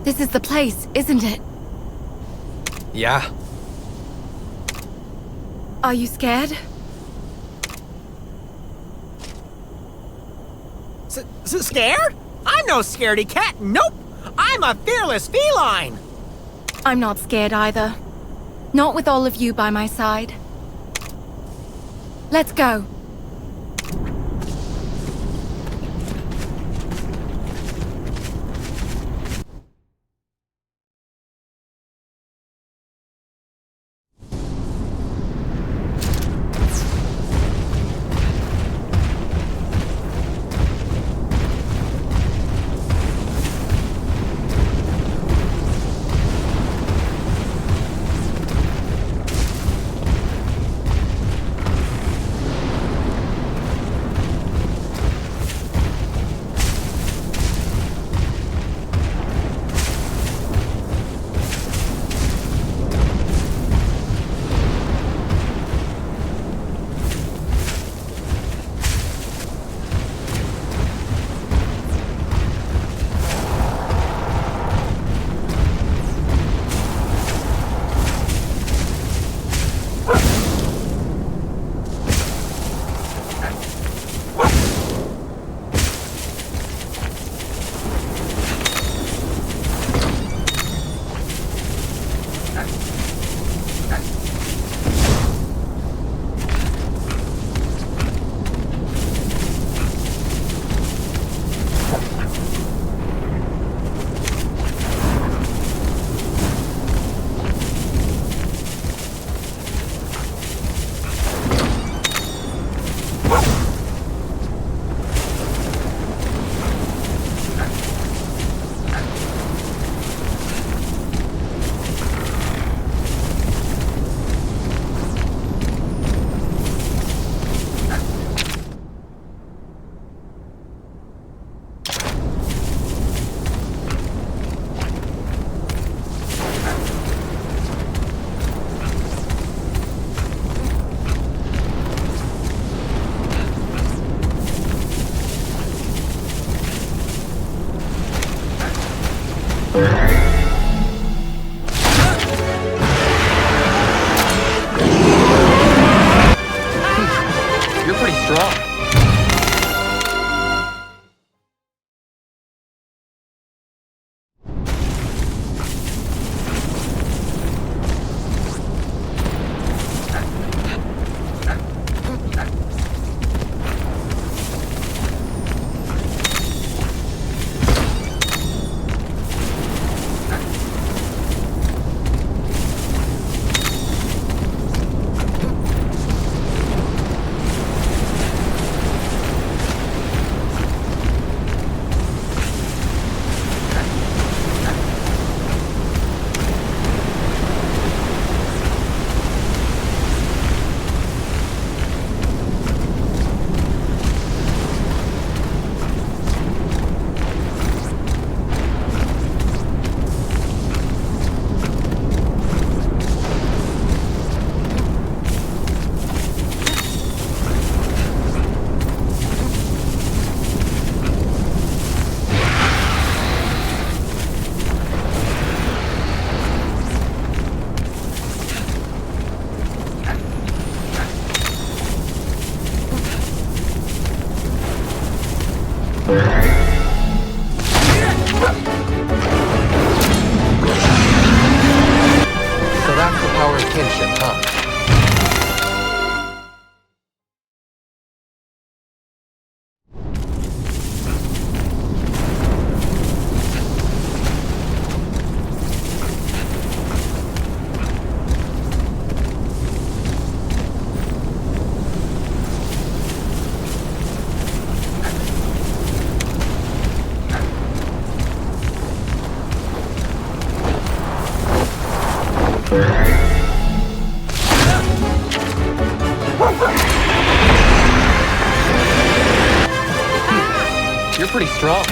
This is the place, isn't it? Yeah. Are you scared? Scared? I'm no scaredy cat, nope! I'm a fearless feline! I'm not scared either. Not with all of you by my side. Let's go. kinship, huh? You're pretty strong.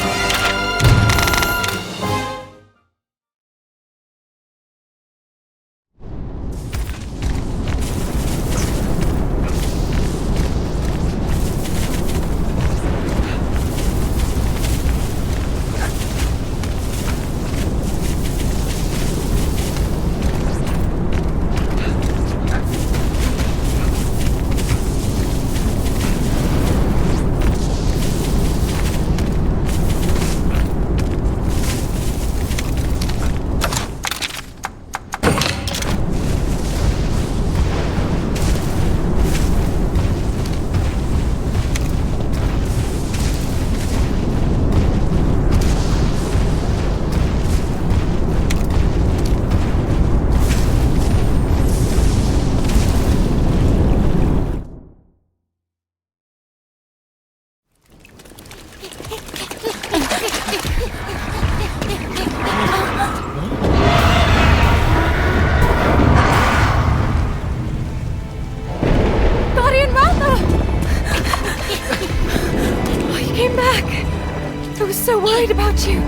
Worried about you.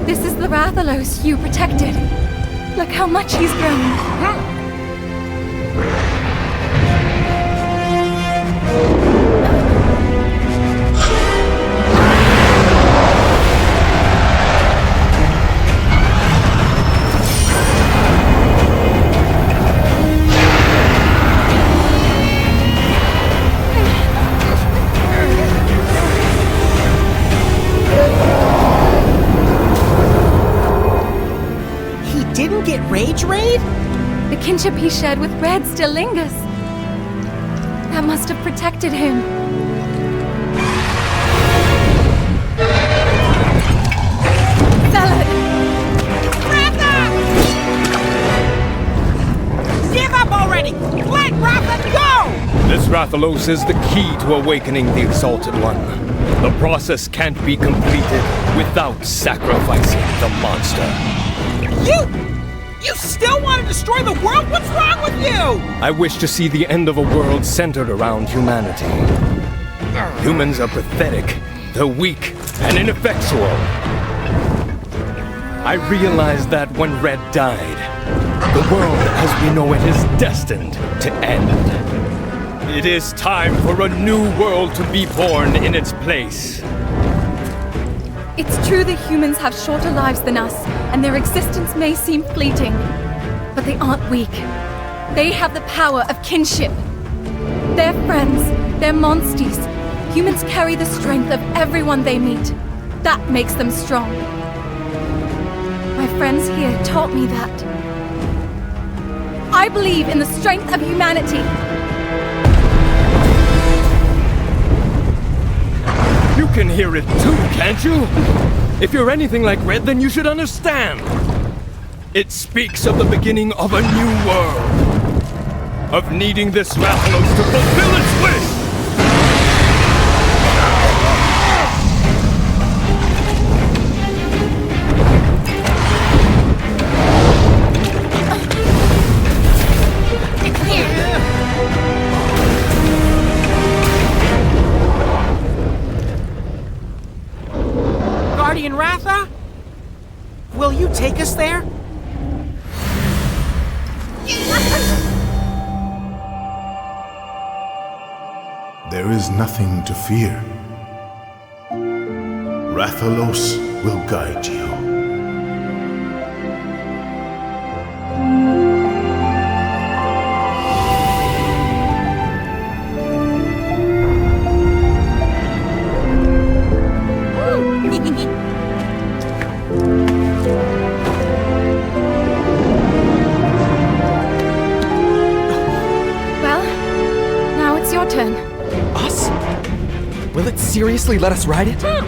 This is the Rathalos you protected. Look how much he's grown. Didn't get Rage Raid? The kinship he shared with Red still lingers. That must have protected him. Zealot! Ratha! Give up already! Let Ratha go! This Rathalos is the key to awakening the Exalted One. The process can't be completed without sacrificing the monster. You still want to destroy the world? What's wrong with you? I wish to see the end of a world centered around humanity. Humans are pathetic, they're weak, and ineffectual. I realized that when Red died, the world as we know it is destined to end. It is time for a new world to be born in its place. It's true that humans have shorter lives than us, and their existence may seem fleeting. But they aren't weak. They have the power of kinship. They're friends, they're monsties. Humans carry the strength of everyone they meet. That makes them strong. My friends here taught me that. I believe in the strength of humanity. You can hear it too, can't you? If you're anything like Red, then you should understand. It speaks of the beginning of a new world. Of needing this Rathalos to fulfill its wish! Guardian Ratha? Will you take us there? There is nothing to fear. Rathalos will guide you. it seriously let us ride it? The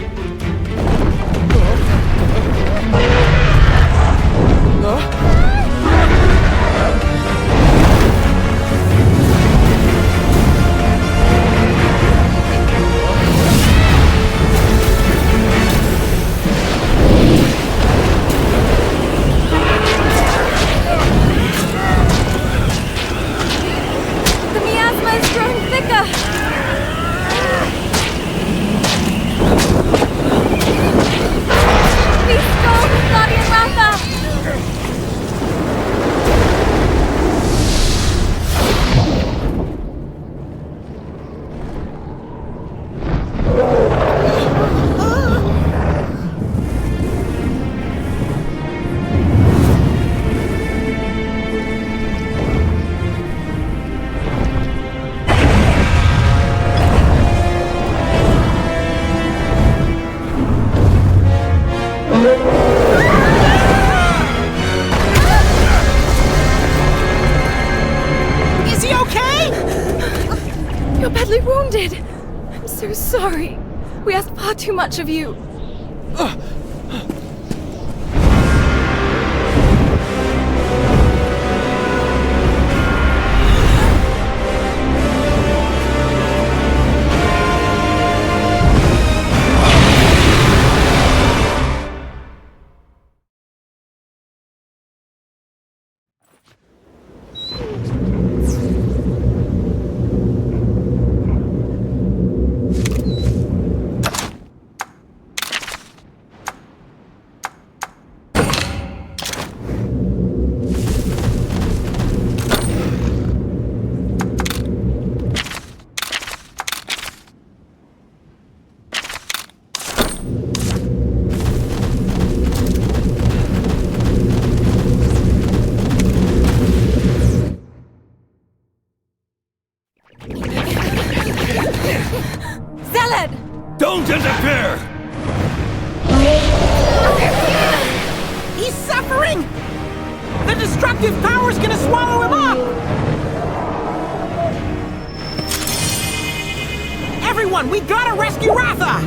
miasma is growing thicker! Be strong, Guardian Ratha! Is he okay? You're badly wounded. I'm so sorry. We asked far too much of you. Zealot! Don't interfere! He's suffering! The destructive power's gonna swallow him up! Everyone, we gotta rescue Ratha!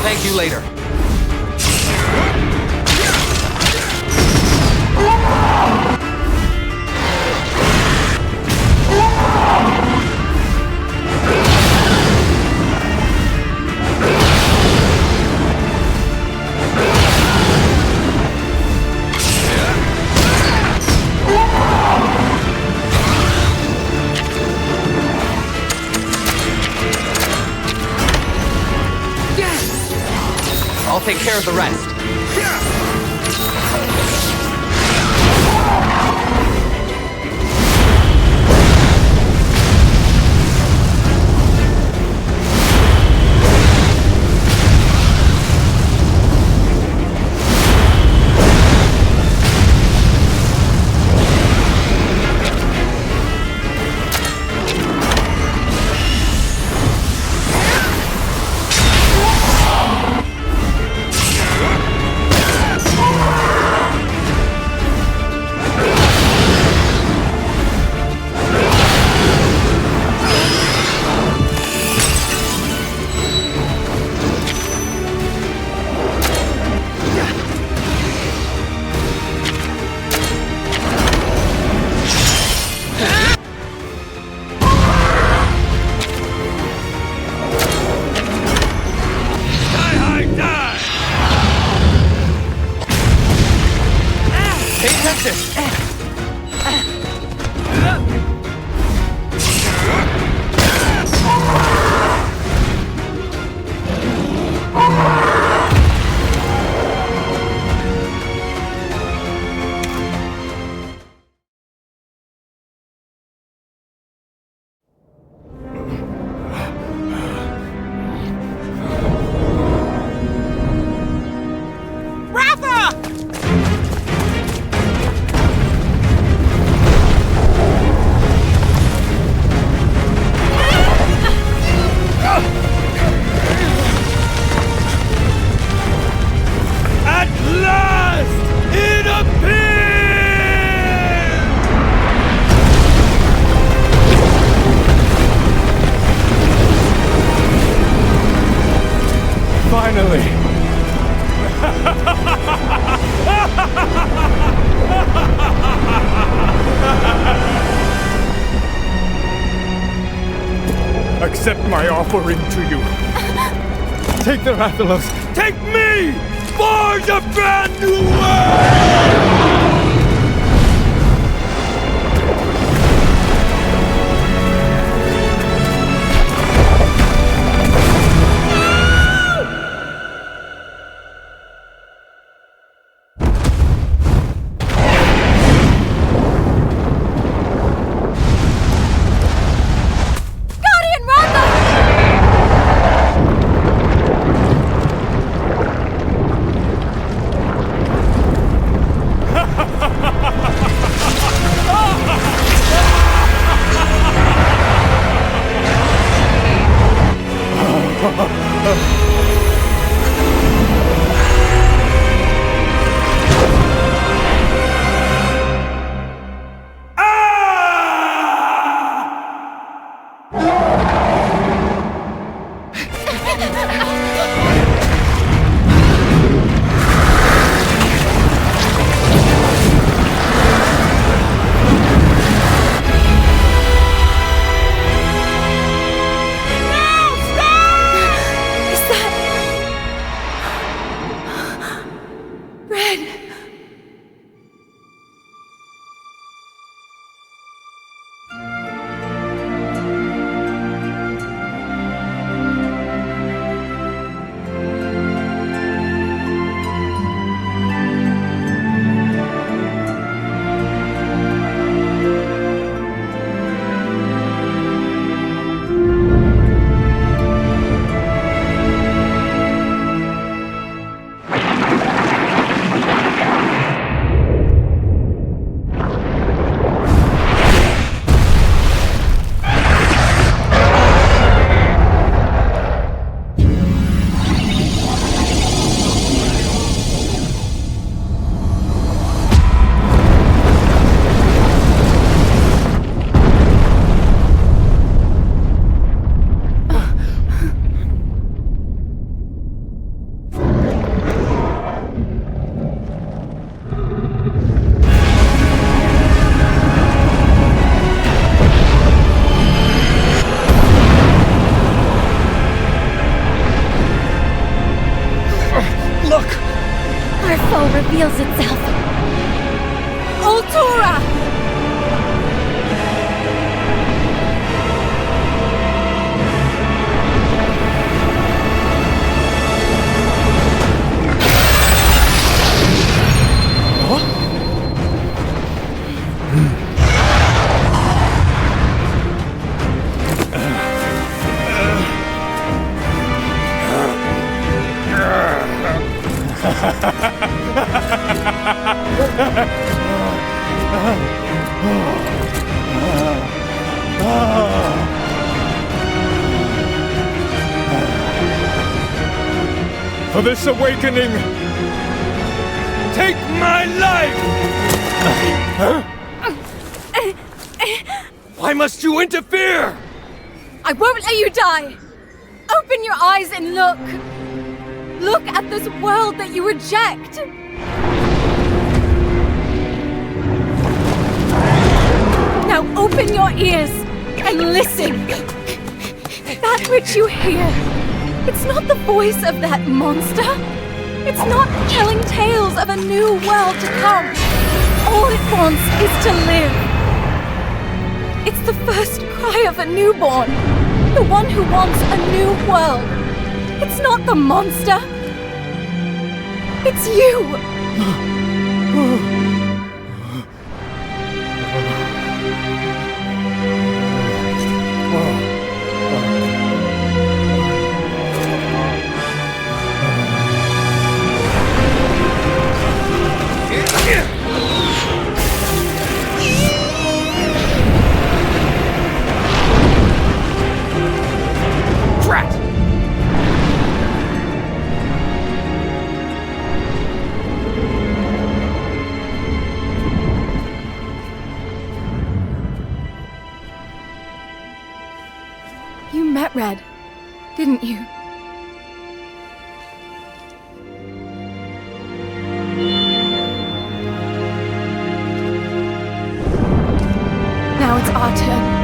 thank you later. I'll take care of the rest. Accept my offering to you. Take the Rathalos. Take me for the brand new world! reveals itself. Ultura! For this awakening, take my life! Why must you interfere? I won't let you die! Open your eyes and look! Look at this world that you reject! Now open your ears and listen! That which you hear, it's not the voice of that monster. It's not telling tales of a new world to come. All it wants is to live. It's the first cry of a newborn. The one who wants a new world. It's not the monster. It's you. You met Red, didn't you? Now it's our turn.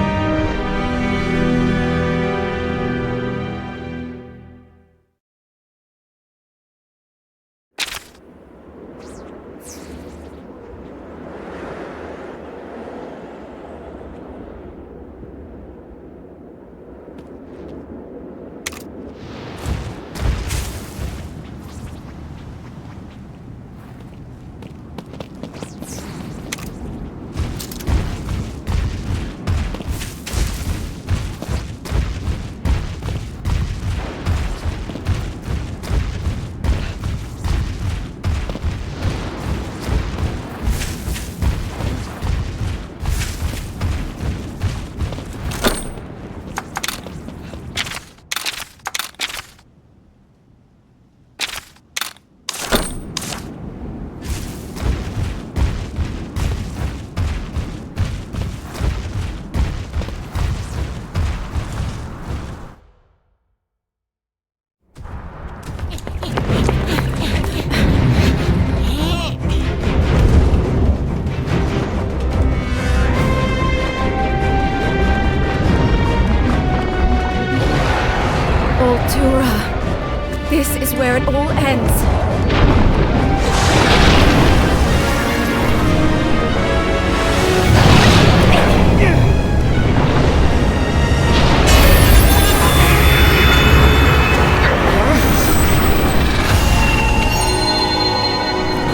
This is where it all ends.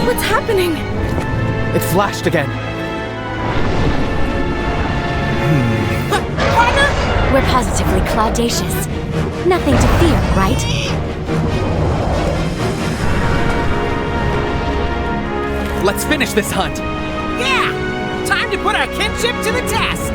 What's happening? It flashed again. We're positively cloudacious. Nothing to fear, right? Let's finish this hunt! Yeah! Time to put our kinship to the test!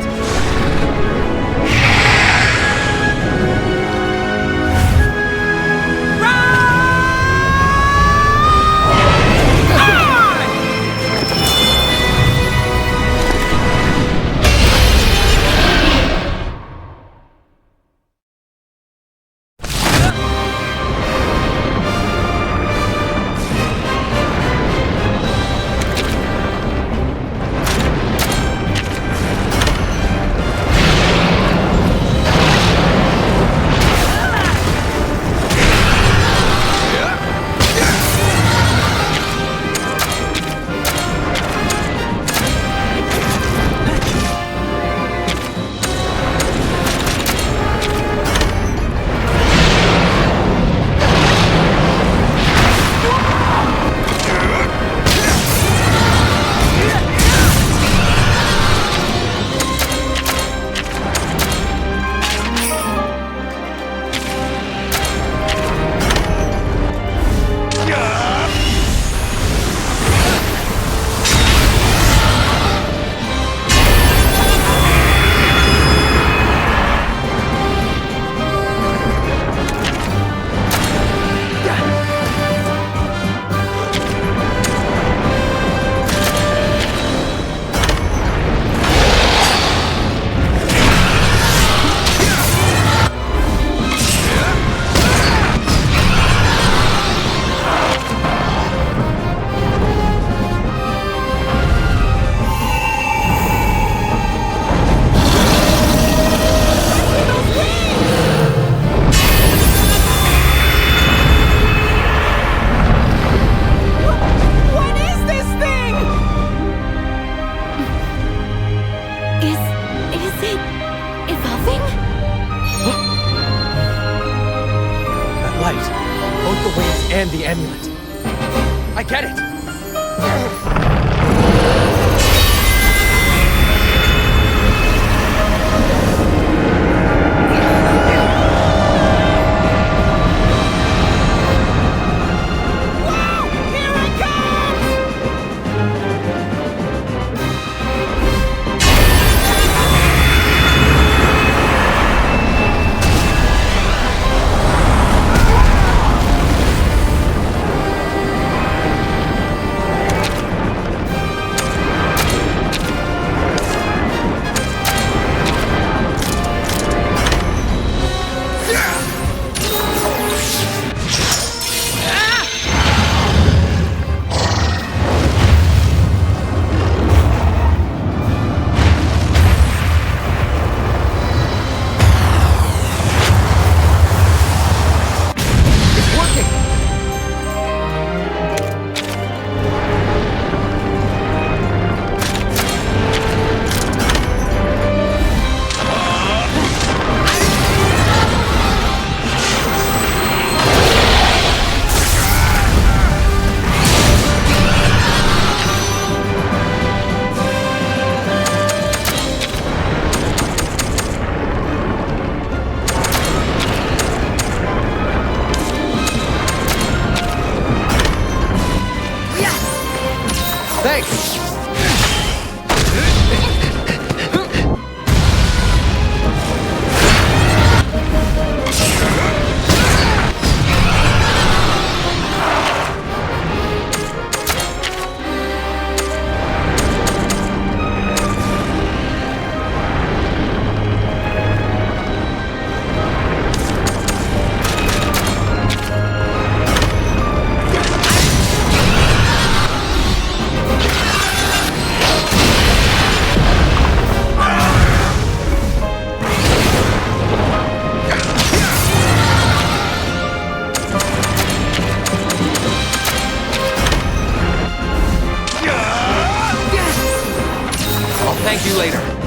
understand the amulet. I get it! Thanks! Thank you later.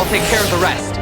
I'll take care of the rest.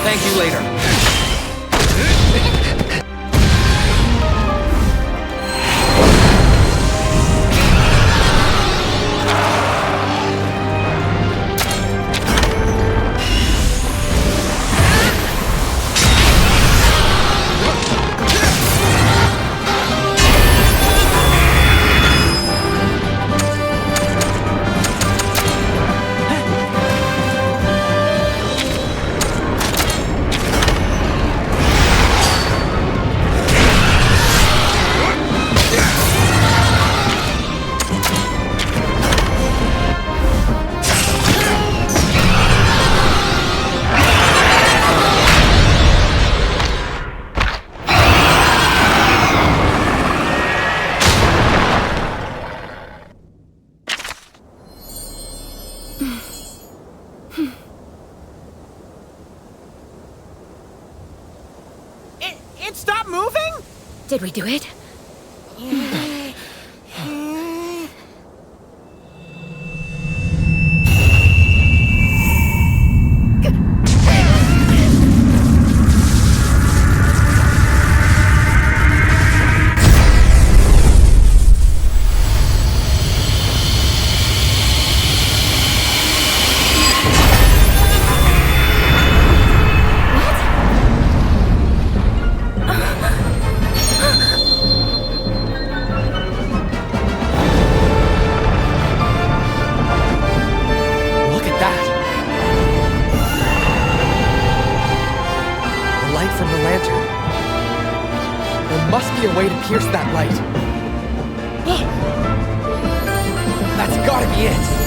Thank you later. It stopped moving? Did we do it? A way to pierce that light. That's gotta be it.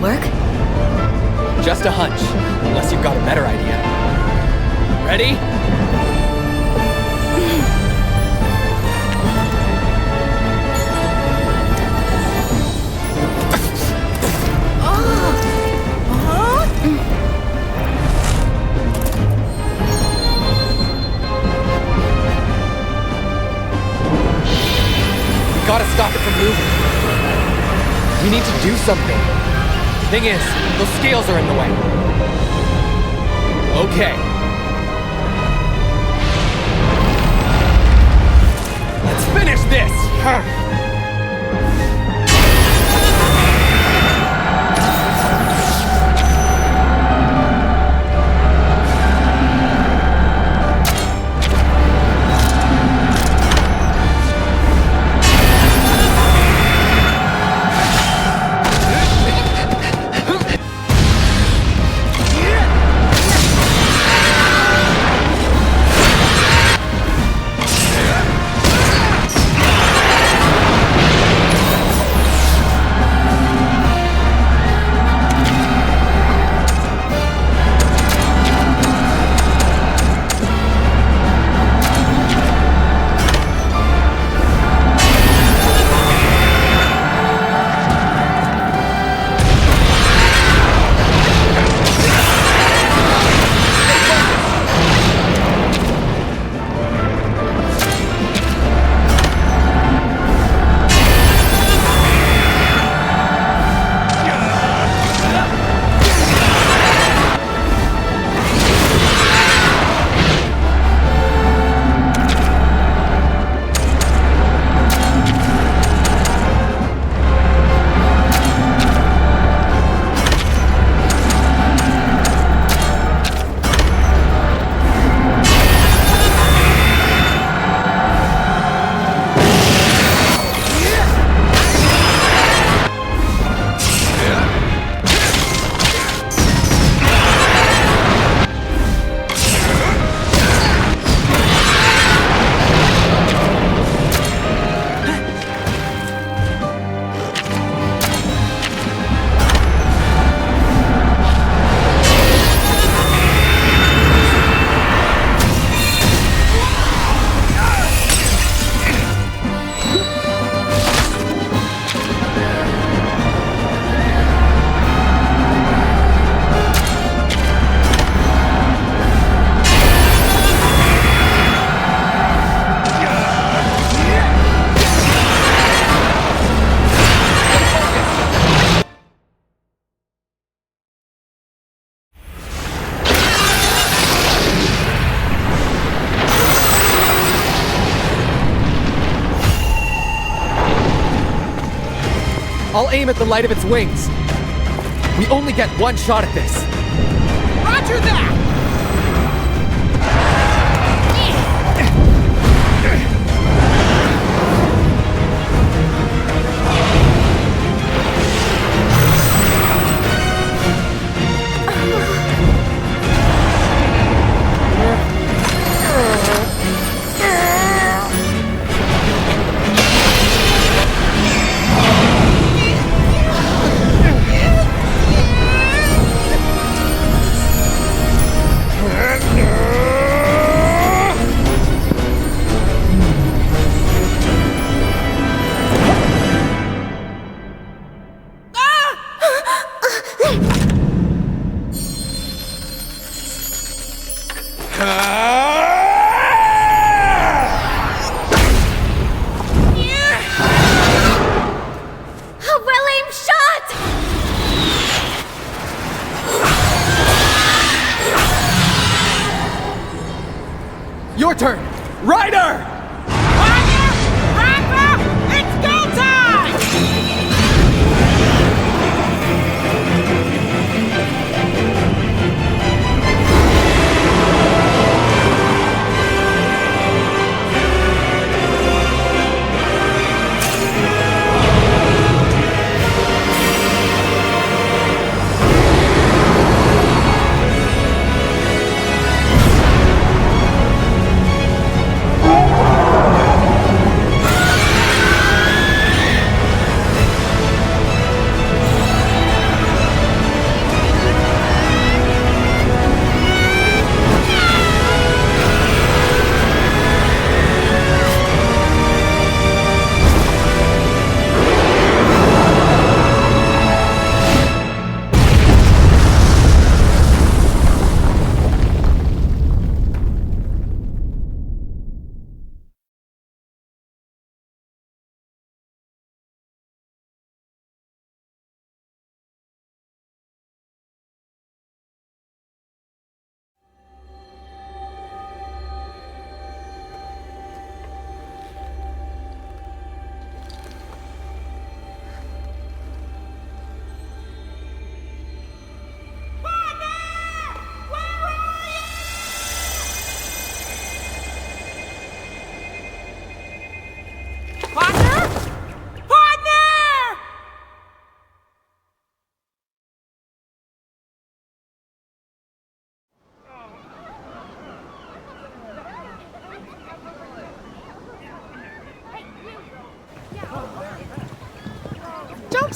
work? Just a hunch, unless you've got a better idea. Ready? We gotta stop it from moving. We need to do something. Thing is, those scales are in the way. Okay. Let's finish this! I'll aim at the light of its wings. We only get one shot at this. Roger that! Your turn! Ryder! Roger! Rafa! It's go time!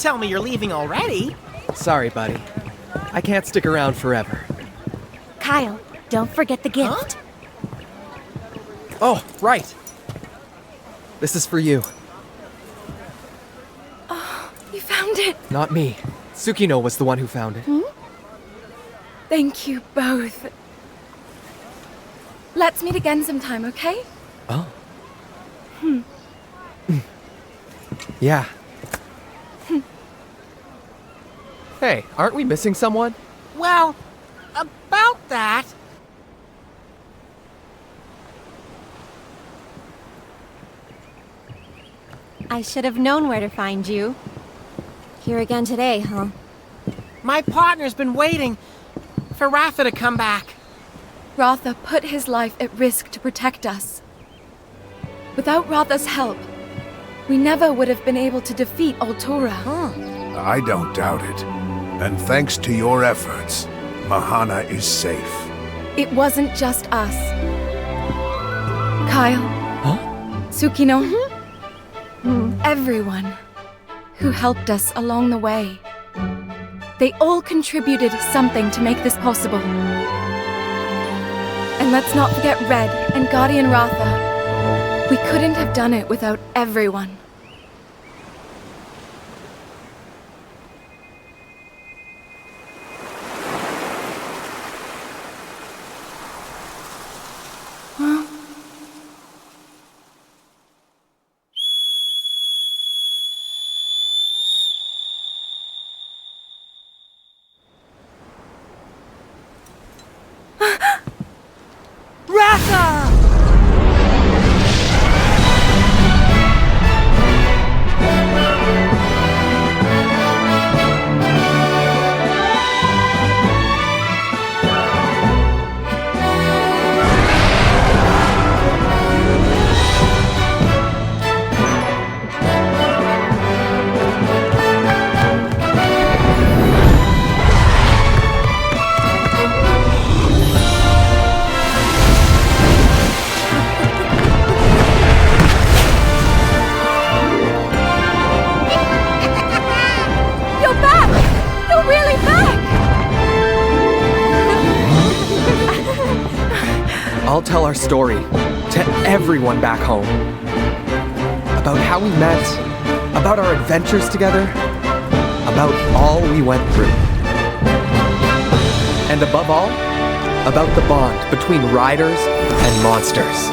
tell me you're leaving already. Sorry, buddy. I can't stick around forever. Kyle, don't forget the gift. Oh, right. This is for you. Oh, you found it. Not me. Tsukino was the one who found it. Thank you both. Let's meet again sometime, okay? Oh. Yeah. Hey, aren't we missing someone? Well, about that... I should have known where to find you. Here again today, huh? My partner's been waiting for Ratha to come back. Ratha put his life at risk to protect us. Without Ratha's help, we never would have been able to defeat Altura. I don't doubt it. And thanks to your efforts, Mahana is safe. It wasn't just us. Kyle. Tsukino. Everyone who helped us along the way. They all contributed something to make this possible. And let's not forget Red and Guardian Ratha. We couldn't have done it without everyone. I'll tell our story to everyone back home. About how we met, about our adventures together, about all we went through. And above all, about the bond between riders and monsters.